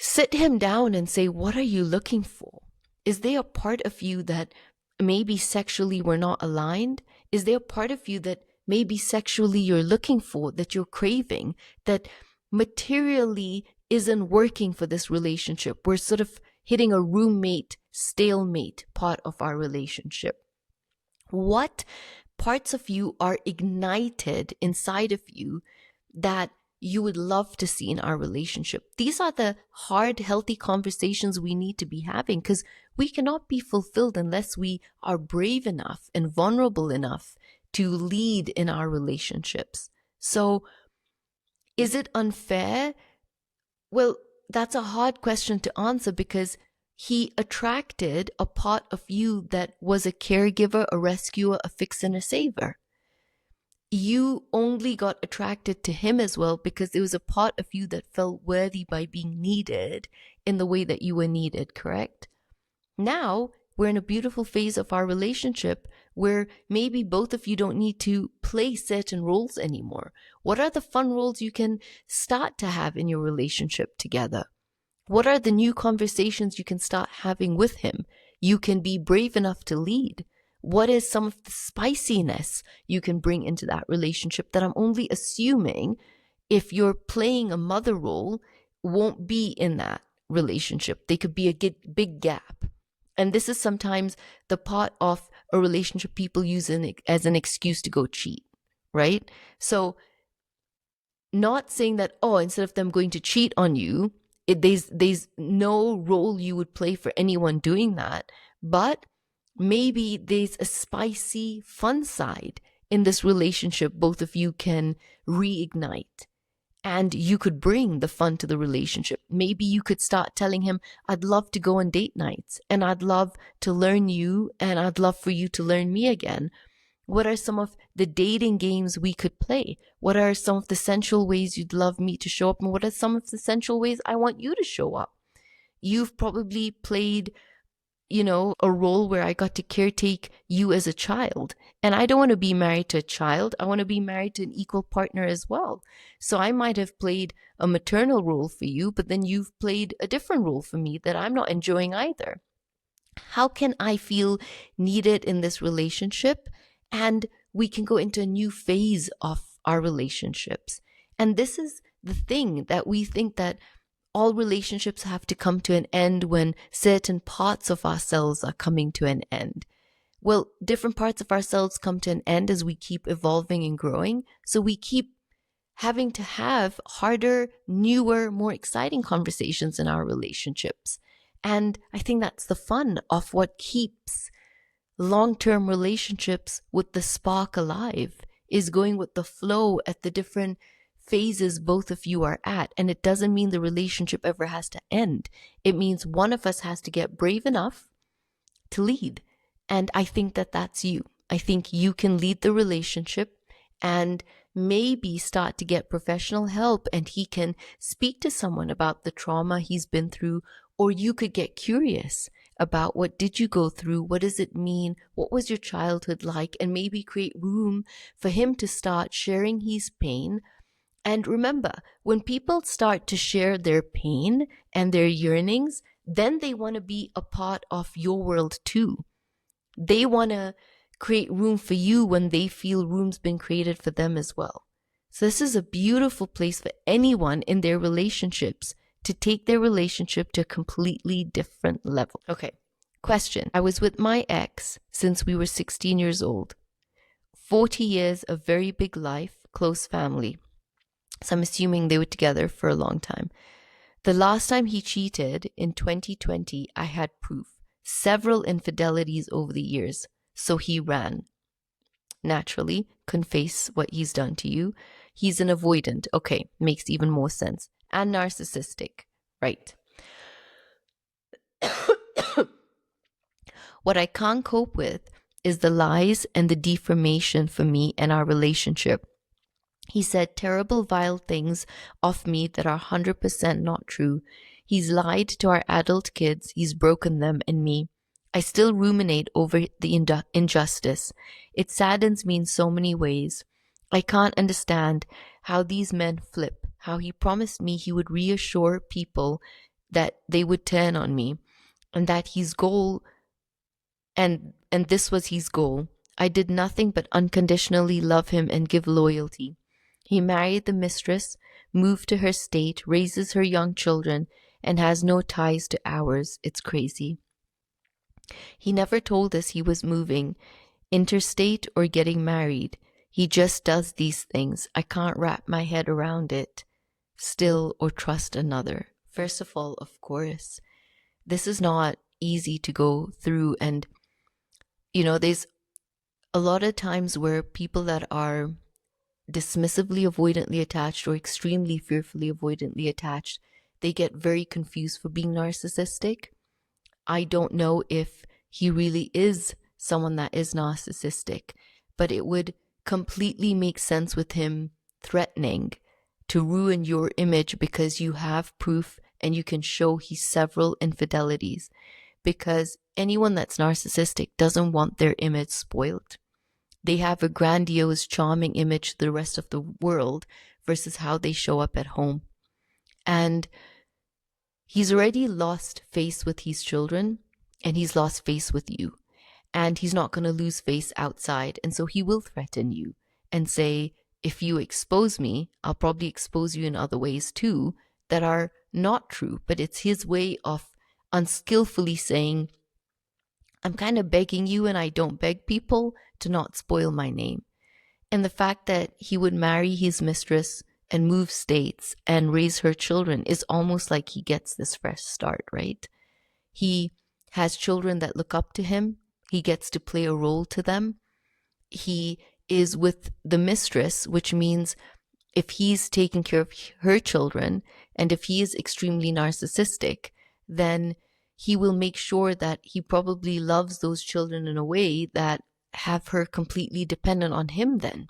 sit him down and say, what are you looking for? Is there a part of you that maybe sexually we're not aligned? Is there a part of you that maybe sexually you're looking for, that you're craving, that materially isn't working for this relationship? We're sort of hitting a roommate, stalemate part of our relationship. What parts of you are ignited inside of you that you would love to see in our relationship? These are the hard, healthy conversations we need to be having, because we cannot be fulfilled unless we are brave enough and vulnerable enough to lead in our relationships. So, is it unfair? Well, that's a hard question to answer, because he attracted a part of you that was a caregiver, a rescuer, a fixer, and a saver. You only got attracted to him as well because there was a part of you that felt worthy by being needed in the way that you were needed, correct? Now we're in a beautiful phase of our relationship where maybe both of you don't need to play certain roles anymore. What are the fun roles you can start to have in your relationship together? What are the new conversations you can start having with him? You can be brave enough to lead. What is some of the spiciness you can bring into that relationship that I'm only assuming, if you're playing a mother role, won't be in that relationship? They could be a big gap. And this is sometimes the part of a relationship people use as an excuse to go cheat, right? So, not saying that, oh, instead of them going to cheat on you, there's no role you would play for anyone doing that. But maybe there's a spicy, fun side in this relationship both of you can reignite. And you could bring the fun to the relationship. Maybe you could start telling him, I'd love to go on date nights, and I'd love to learn you, and I'd love for you to learn me again. What are some of the dating games we could play? What are some of the sensual ways you'd love me to show up? And what are some of the sensual ways I want you to show up? You've probably played, a role where I got to caretake you as a child. And I don't want to be married to a child. I want to be married to an equal partner as well. So I might have played a maternal role for you, but then you've played a different role for me that I'm not enjoying either. How can I feel needed in this relationship? And we can go into a new phase of our relationships. And this is the thing, that we think that all relationships have to come to an end when certain parts of ourselves are coming to an end. Well, different parts of ourselves come to an end as we keep evolving and growing. So we keep having to have harder, newer, more exciting conversations in our relationships. And I think that's the fun of what keeps long-term relationships with the spark alive, is going with the flow at the different phases both of you are at. And it doesn't mean the relationship ever has to end. It means one of us has to get brave enough to lead. And I think that that's you. I think you can lead the relationship and maybe start to get professional help, and he can speak to someone about the trauma he's been through, or you could get curious about what did you go through, what does it mean, what was your childhood like, and maybe create room for him to start sharing his pain. And remember, when people start to share their pain and their yearnings, then they want to be a part of your world too. They want to create room for you when they feel room's been created for them as well. So this is a beautiful place for anyone in their relationships to take their relationship to a completely different level. Okay, question. I was with my ex since we were 16 years old. 40 years of very big life, close family. So I'm assuming they were together for a long time. The last time he cheated in 2020, I had proof. Several infidelities over the years. So he ran. Naturally, confess what he's done to you. He's an avoidant. Okay, makes even more sense. And narcissistic. Right. What I can't cope with is the lies and the defamation for me and our relationship. He said terrible, vile things of me that are 100% not true. He's lied to our adult kids. He's broken them and me. I still ruminate over the injustice. It saddens me in so many ways. I can't understand how these men flip, how he promised me he would reassure people that they would turn on me, and that his goal, and this was his goal. I did nothing but unconditionally love him and give loyalty. He married the mistress, moved to her state, raises her young children, and has no ties to ours. It's crazy. He never told us he was moving interstate or getting married. He just does these things. I can't wrap my head around it still or trust another. First of all, of course, this is not easy to go through. And, there's a lot of times where people that are dismissively avoidantly attached or extremely fearfully avoidantly attached, they get very confused for being narcissistic. I don't know if he really is someone that is narcissistic, but it would completely make sense with him threatening to ruin your image because you have proof and you can show he's several infidelities. Because anyone that's narcissistic doesn't want their image spoiled. They have a grandiose, charming image to the rest of the world versus how they show up at home. And he's already lost face with his children, and he's lost face with you. And he's not going to lose face outside. And so he will threaten you and say, if you expose me, I'll probably expose you in other ways too that are not true. But it's his way of unskillfully saying, I'm kind of begging you, and I don't beg people, to not spoil my name. And the fact that he would marry his mistress and move states and raise her children is almost like he gets this fresh start, right? He has children that look up to him. He gets to play a role to them. He is with the mistress, which means if he's taking care of her children and if he is extremely narcissistic, then he will make sure that he probably loves those children in a way that have her completely dependent on him then,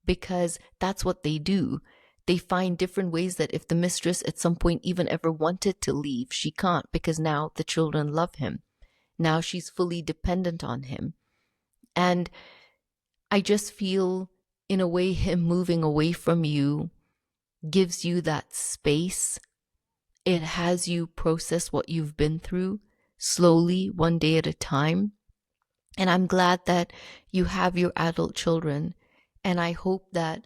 because that's what they do. They find different ways that if the mistress at some point even ever wanted to leave, she can't, because now the children love him. Now she's fully dependent on him. And I just feel, in a way, him moving away from you gives you that space. It has you process what you've been through slowly, one day at a time. And I'm glad that you have your adult children. And I hope that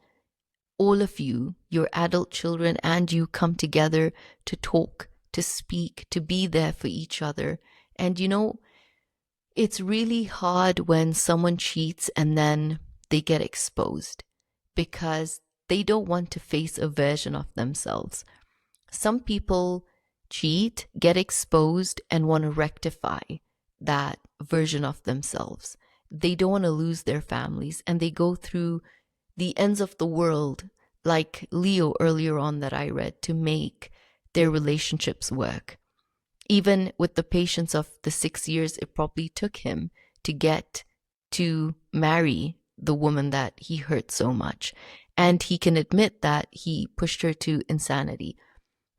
all of you, your adult children and you, come together to talk, to speak, to be there for each other. And it's really hard when someone cheats and then they get exposed because they don't want to face a version of themselves. Some people cheat, get exposed, and want to rectify that version of themselves. They don't want to lose their families, and they go through the ends of the world, like Leo earlier on that I read, to make their relationships work. Even with the patience of the 6 years it probably took him to get to marry the woman that he hurt so much. And he can admit that he pushed her to insanity.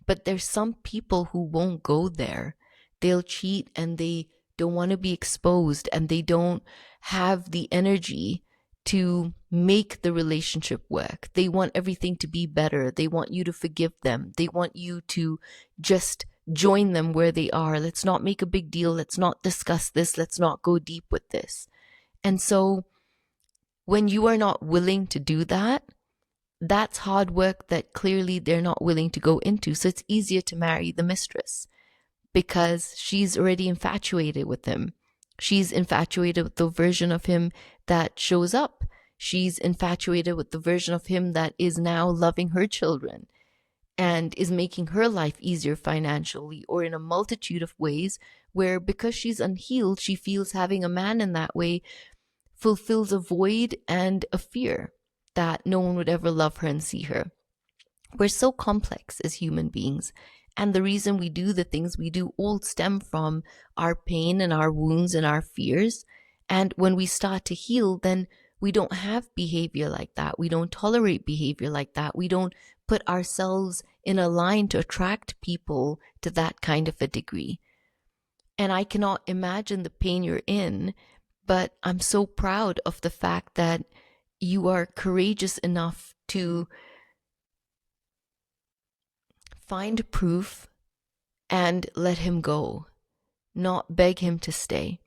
But there's some people who won't go there. They'll cheat and they don't want to be exposed, and they don't have the energy to make the relationship work. They want everything to be better. They want you to forgive them. They want you to just join them where they are. Let's not make a big deal. Let's not discuss this. Let's not go deep with this. And so when you are not willing to do that, that's hard work that clearly they're not willing to go into. So it's easier to marry the mistress because she's already infatuated with him. She's infatuated with the version of him that shows up. She's infatuated with the version of him that is now loving her children and is making her life easier financially or in a multitude of ways, where because she's unhealed, she feels having a man in that way fulfills a void and a fear that no one would ever love her and see her. We're so complex as human beings. And the reason we do the things we do all stem from our pain and our wounds and our fears. And when we start to heal, then we don't have behavior like that. We don't tolerate behavior like that. We don't put ourselves in a line to attract people to that kind of a degree. And I cannot imagine the pain you're in, but I'm so proud of the fact that you are courageous enough to find proof and let him go, not beg him to stay.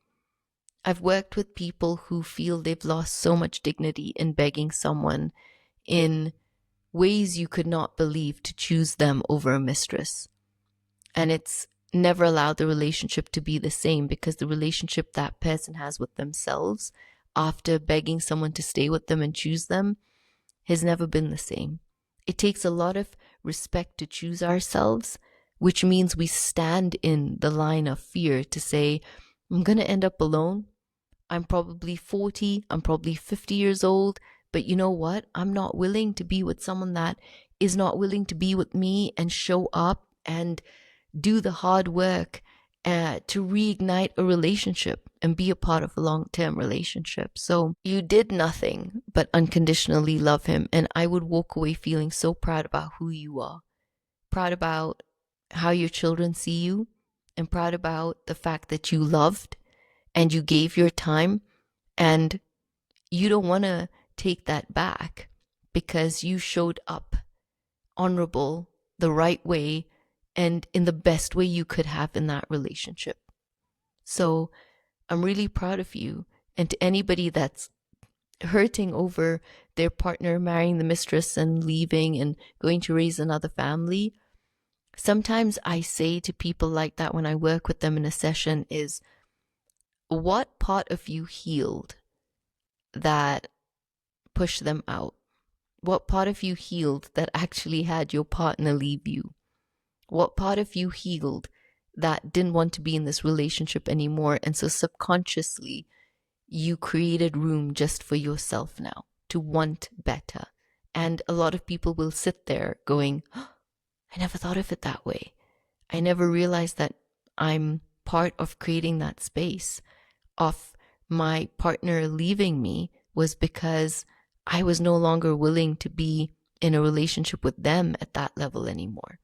I've worked with people who feel they've lost so much dignity in begging someone in ways you could not believe to choose them over a mistress. And it's never allowed the relationship to be the same, because the relationship that person has with themselves after begging someone to stay with them and choose them has never been the same. It takes a lot of respect to choose ourselves, which means we stand in the line of fear to say, I'm going to end up alone. I'm probably 40, I'm probably 50 years old, but you know what? I'm not willing to be with someone that is not willing to be with me and show up and do the hard work to reignite a relationship and be a part of a long-term relationship. So you did nothing but unconditionally love him, and I would walk away feeling so proud about who you are, proud about how your children see you, and proud about the fact that you loved and you gave your time, and you don't want to take that back because you showed up honorable, the right way, and in the best way you could have in that relationship. So I'm really proud of you. And to anybody that's hurting over their partner marrying the mistress and leaving and going to raise another family, sometimes I say to people like that when I work with them in a session is, what part of you healed that pushed them out? What part of you healed that actually had your partner leave you? What part of you healed that didn't want to be in this relationship anymore? And so subconsciously, you created room just for yourself now to want better. And a lot of people will sit there going, oh, I never thought of it that way. I never realized that I'm part of creating that space of my partner leaving me was because I was no longer willing to be in a relationship with them at that level anymore.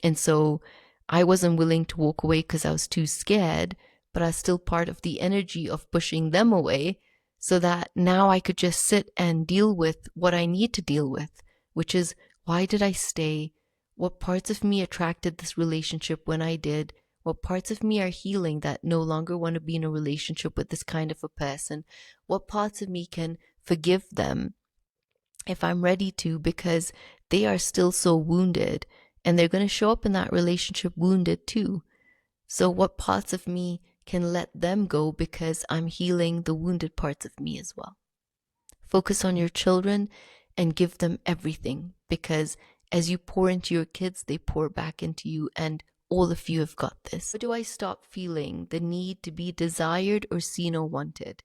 And so I wasn't willing to walk away because I was too scared, but I was still part of the energy of pushing them away so that now I could just sit and deal with what I need to deal with, which is, why did I stay? What parts of me attracted this relationship when I did? What parts of me are healing that no longer want to be in a relationship with this kind of a person? What parts of me can forgive them if I'm ready to, because they are still so wounded and they're going to show up in that relationship wounded too. So what parts of me can let them go because I'm healing the wounded parts of me as well? Focus on your children and give them everything, because as you pour into your kids, they pour back into you, and all of you have got this. How do I stop feeling the need to be desired or seen or wanted?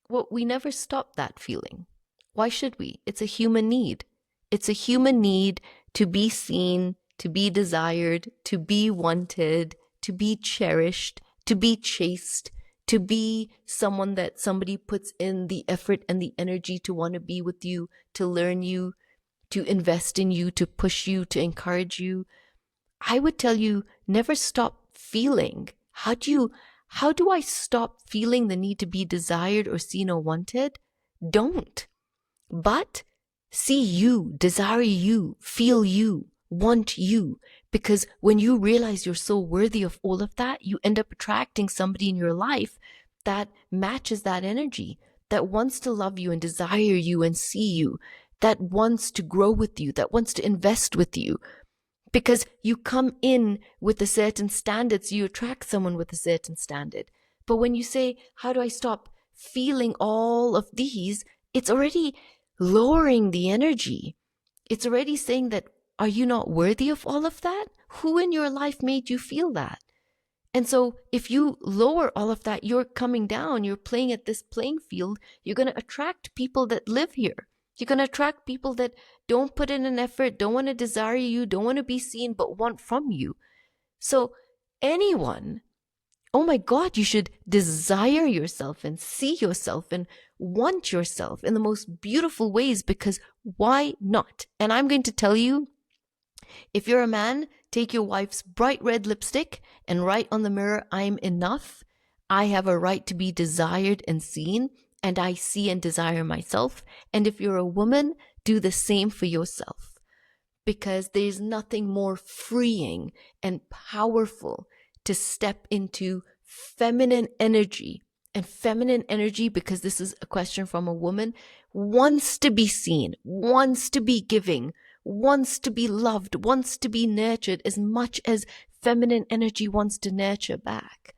Well, we never stop that feeling. Why should we? It's a human need. It's a human need to be seen, to be desired, to be wanted, to be cherished, to be chased, to be someone that somebody puts in the effort and the energy to want to be with you, to learn you, to invest in you, to push you, to encourage you. I would tell you, never stop feeling. How do I stop feeling the need to be desired or seen or wanted? Don't. But see you, desire you, feel you, want you. Because when you realize you're so worthy of all of that, you end up attracting somebody in your life that matches that energy, that wants to love you and desire you and see you, that wants to grow with you, that wants to invest with you. Because you come in with a certain standard, so you attract someone with a certain standard. But when you say, how do I stop feeling all of these? It's already lowering the energy. It's already saying that, are you not worthy of all of that? Who in your life made you feel that? And so if you lower all of that, you're coming down, you're playing at this playing field, you're going to attract people that live here. You're going to attract people that don't put in an effort, don't want to desire you, don't want to be seen, but want from you. So anyone, oh my God, you should desire yourself and see yourself and want yourself in the most beautiful ways, because why not? And I'm going to tell you, if you're a man, take your wife's bright red lipstick and write on the mirror, I'm enough. I have a right to be desired and seen, and I see and desire myself. And if you're a woman, do the same for yourself, because there's nothing more freeing and powerful to step into feminine energy. And feminine energy, because this is a question from a woman, wants to be seen, wants to be giving, wants to be loved, wants to be nurtured as much as feminine energy wants to nurture back.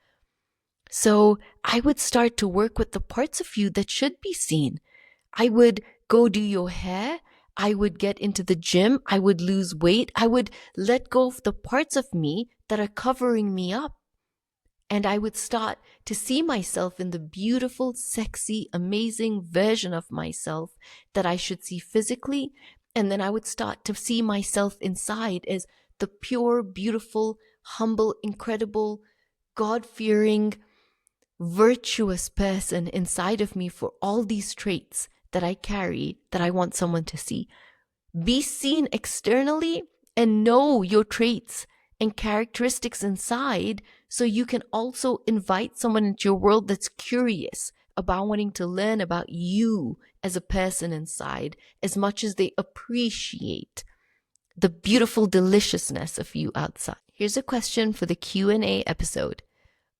So I would start to work with the parts of you that should be seen. I would go do your hair. I would get into the gym. I would lose weight. I would let go of the parts of me that are covering me up. And I would start to see myself in the beautiful, sexy, amazing version of myself that I should see physically. And then I would start to see myself inside as the pure, beautiful, humble, incredible, God-fearing, virtuous person inside of me for all these traits that I carry that I want someone to see. Be seen externally and know your traits and characteristics inside so you can also invite someone into your world that's curious about wanting to learn about you as a person inside as much as they appreciate the beautiful deliciousness of you outside. Here's a question for the Q&A episode.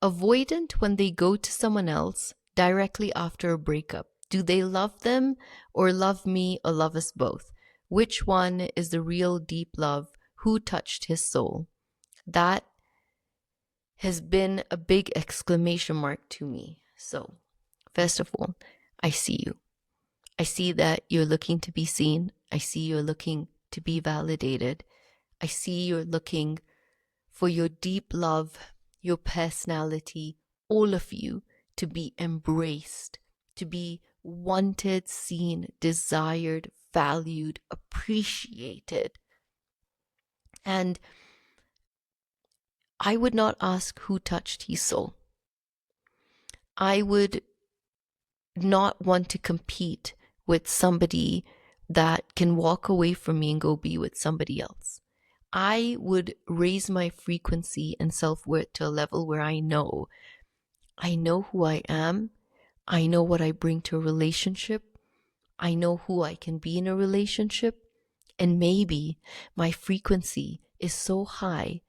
Avoidant when they go to someone else directly after a breakup. Do they love them or love me or love us both? Which one is the real deep love? Who touched his soul? That has been a big exclamation mark to me. So, first of all, I see you. I see that you're looking to be seen. I see you're looking to be validated. I see you're looking for your deep love, your personality, all of you to be embraced, to be wanted, seen, desired, valued, appreciated. And I would not ask who touched his soul. I would not want to compete with somebody that can walk away from me and go be with somebody else. I would raise my frequency and self-worth to a level where I know who I am. I know what I bring to a relationship. I know who I can be in a relationship. And maybe my frequency is so high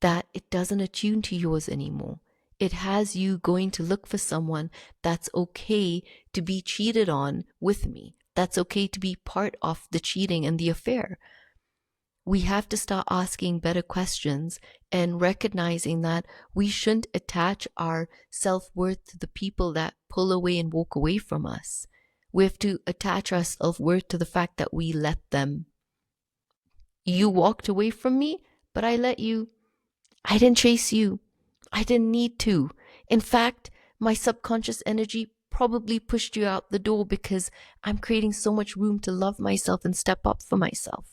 that it doesn't attune to yours anymore. It has you going to look for someone that's okay to be cheated on with me. That's okay to be part of the cheating and the affair. We have to start asking better questions and recognizing that we shouldn't attach our self-worth to the people that pull away and walk away from us. We have to attach our self-worth to the fact that we let them. You walked away from me, but I let you. I didn't chase you. I didn't need to. In fact, my subconscious energy probably pushed you out the door because I'm creating so much room to love myself and step up for myself.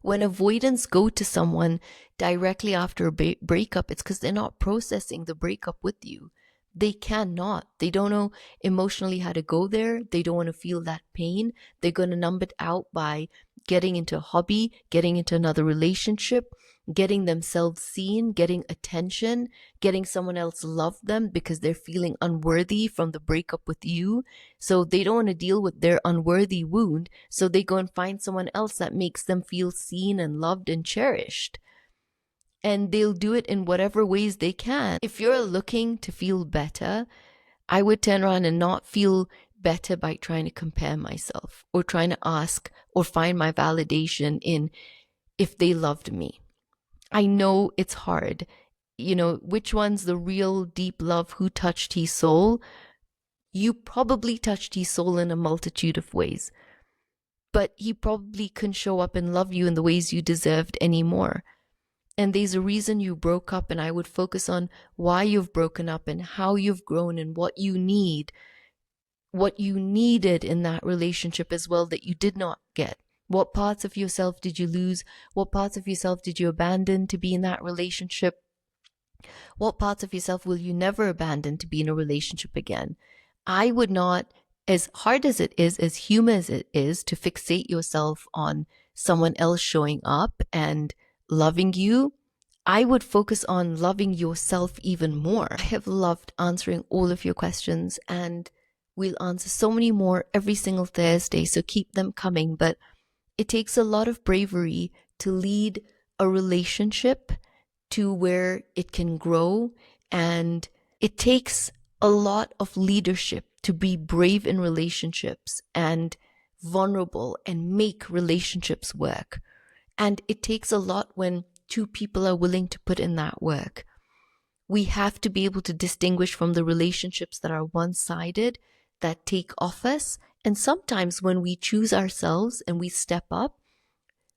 When avoidants go to someone directly after a breakup, it's because they're not processing the breakup with you. They cannot. They don't know emotionally how to go there. They don't want to feel that pain. They're going to numb it out by getting into a hobby, getting into another relationship, getting themselves seen, getting attention, getting someone else love them because they're feeling unworthy from the breakup with you. So they don't want to deal with their unworthy wound. So they go and find someone else that makes them feel seen and loved and cherished. And they'll do it in whatever ways they can. If you're looking to feel better, I would turn around and not feel better by trying to compare myself or trying to ask or find my validation in if they loved me. I know it's hard. You know, which one's the real deep love? Who touched his soul? You probably touched his soul in a multitude of ways, but he probably couldn't show up and love you in the ways you deserved anymore. And there's a reason you broke up, and I would focus on why you've broken up and how you've grown and what you need, what you needed in that relationship as well that you did not get. What parts of yourself did you lose? What parts of yourself did you abandon to be in that relationship? What parts of yourself will you never abandon to be in a relationship again? I would not, as hard as it is, as human as it is, to fixate yourself on someone else showing up and loving you, I would focus on loving yourself even more. I have loved answering all of your questions, and we'll answer so many more every single Thursday, so keep them coming. But it takes a lot of bravery to lead a relationship to where it can grow, and it takes a lot of leadership to be brave in relationships and vulnerable and make relationships work. And it takes a lot when two people are willing to put in that work. We have to be able to distinguish from the relationships that are one-sided, that take off us. And sometimes when we choose ourselves and we step up,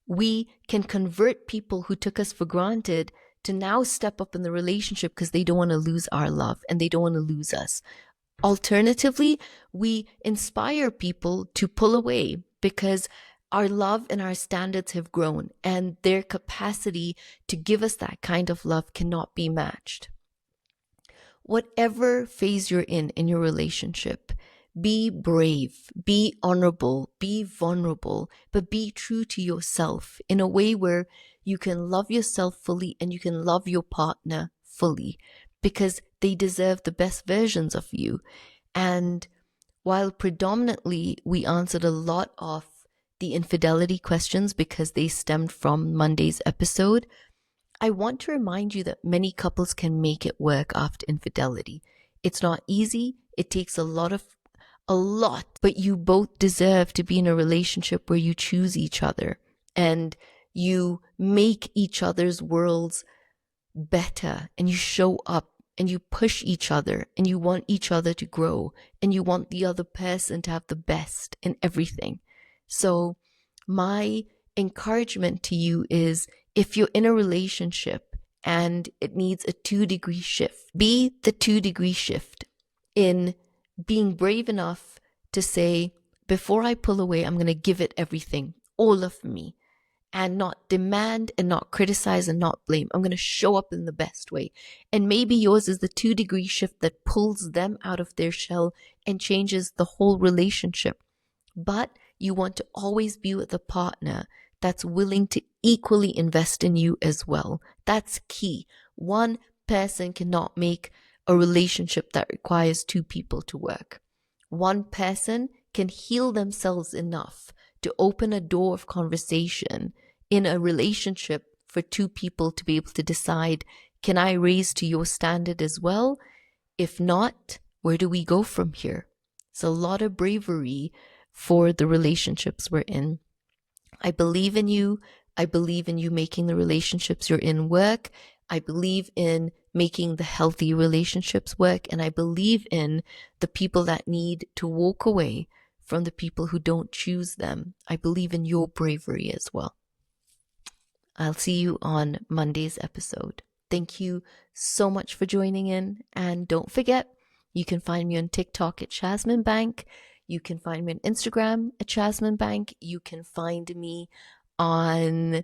we can convert people who took us for granted to now step up in the relationship because they don't want to lose our love and they don't want to lose us. Alternatively, we inspire people to pull away because our love and our standards have grown and their capacity to give us that kind of love cannot be matched. Whatever phase you're in your relationship, be brave, be honorable, be vulnerable, but be true to yourself in a way where you can love yourself fully and you can love your partner fully because they deserve the best versions of you. And while predominantly we answered a lot of the infidelity questions because they stemmed from Monday's episode, I want to remind you that many couples can make it work after infidelity. It's not easy. It takes a lot, but you both deserve to be in a relationship where you choose each other and you make each other's worlds better and you show up and you push each other and you want each other to grow and you want the other person to have the best in everything. So my encouragement to you is, if you're in a relationship and it needs a 2-degree shift, be the 2-degree shift in being brave enough to say, before I pull away, I'm going to give it everything, all of me, and not demand and not criticize and not blame. I'm going to show up in the best way. And maybe yours is the 2-degree shift that pulls them out of their shell and changes the whole relationship. But you want to always be with a partner that's willing to equally invest in you as well. That's key. One person cannot make a relationship that requires 2 people to work. One person can heal themselves enough to open a door of conversation in a relationship for 2 people to be able to decide, can I raise to your standard as well? If not, where do we go from here? It's a lot of bravery for the relationships we're in. I believe in you. I believe in you making the relationships you're in work. I believe in making the healthy relationships work. And I believe in the people that need to walk away from the people who don't choose them. I believe in your bravery as well. I'll see you on Monday's episode. Thank you so much for joining in. And don't forget, you can find me on TikTok at Shazmeen Bank. You can find me on Instagram at Shazmeen Bank. You can find me on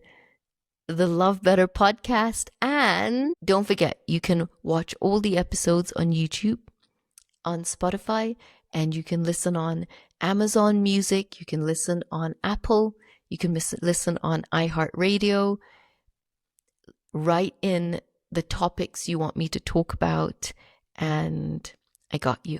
the Love Better podcast. And don't forget, you can watch all the episodes on YouTube, on Spotify, and you can listen on Amazon Music. You can listen on Apple. You can listen on iHeartRadio. Write in the topics you want me to talk about, and I got you.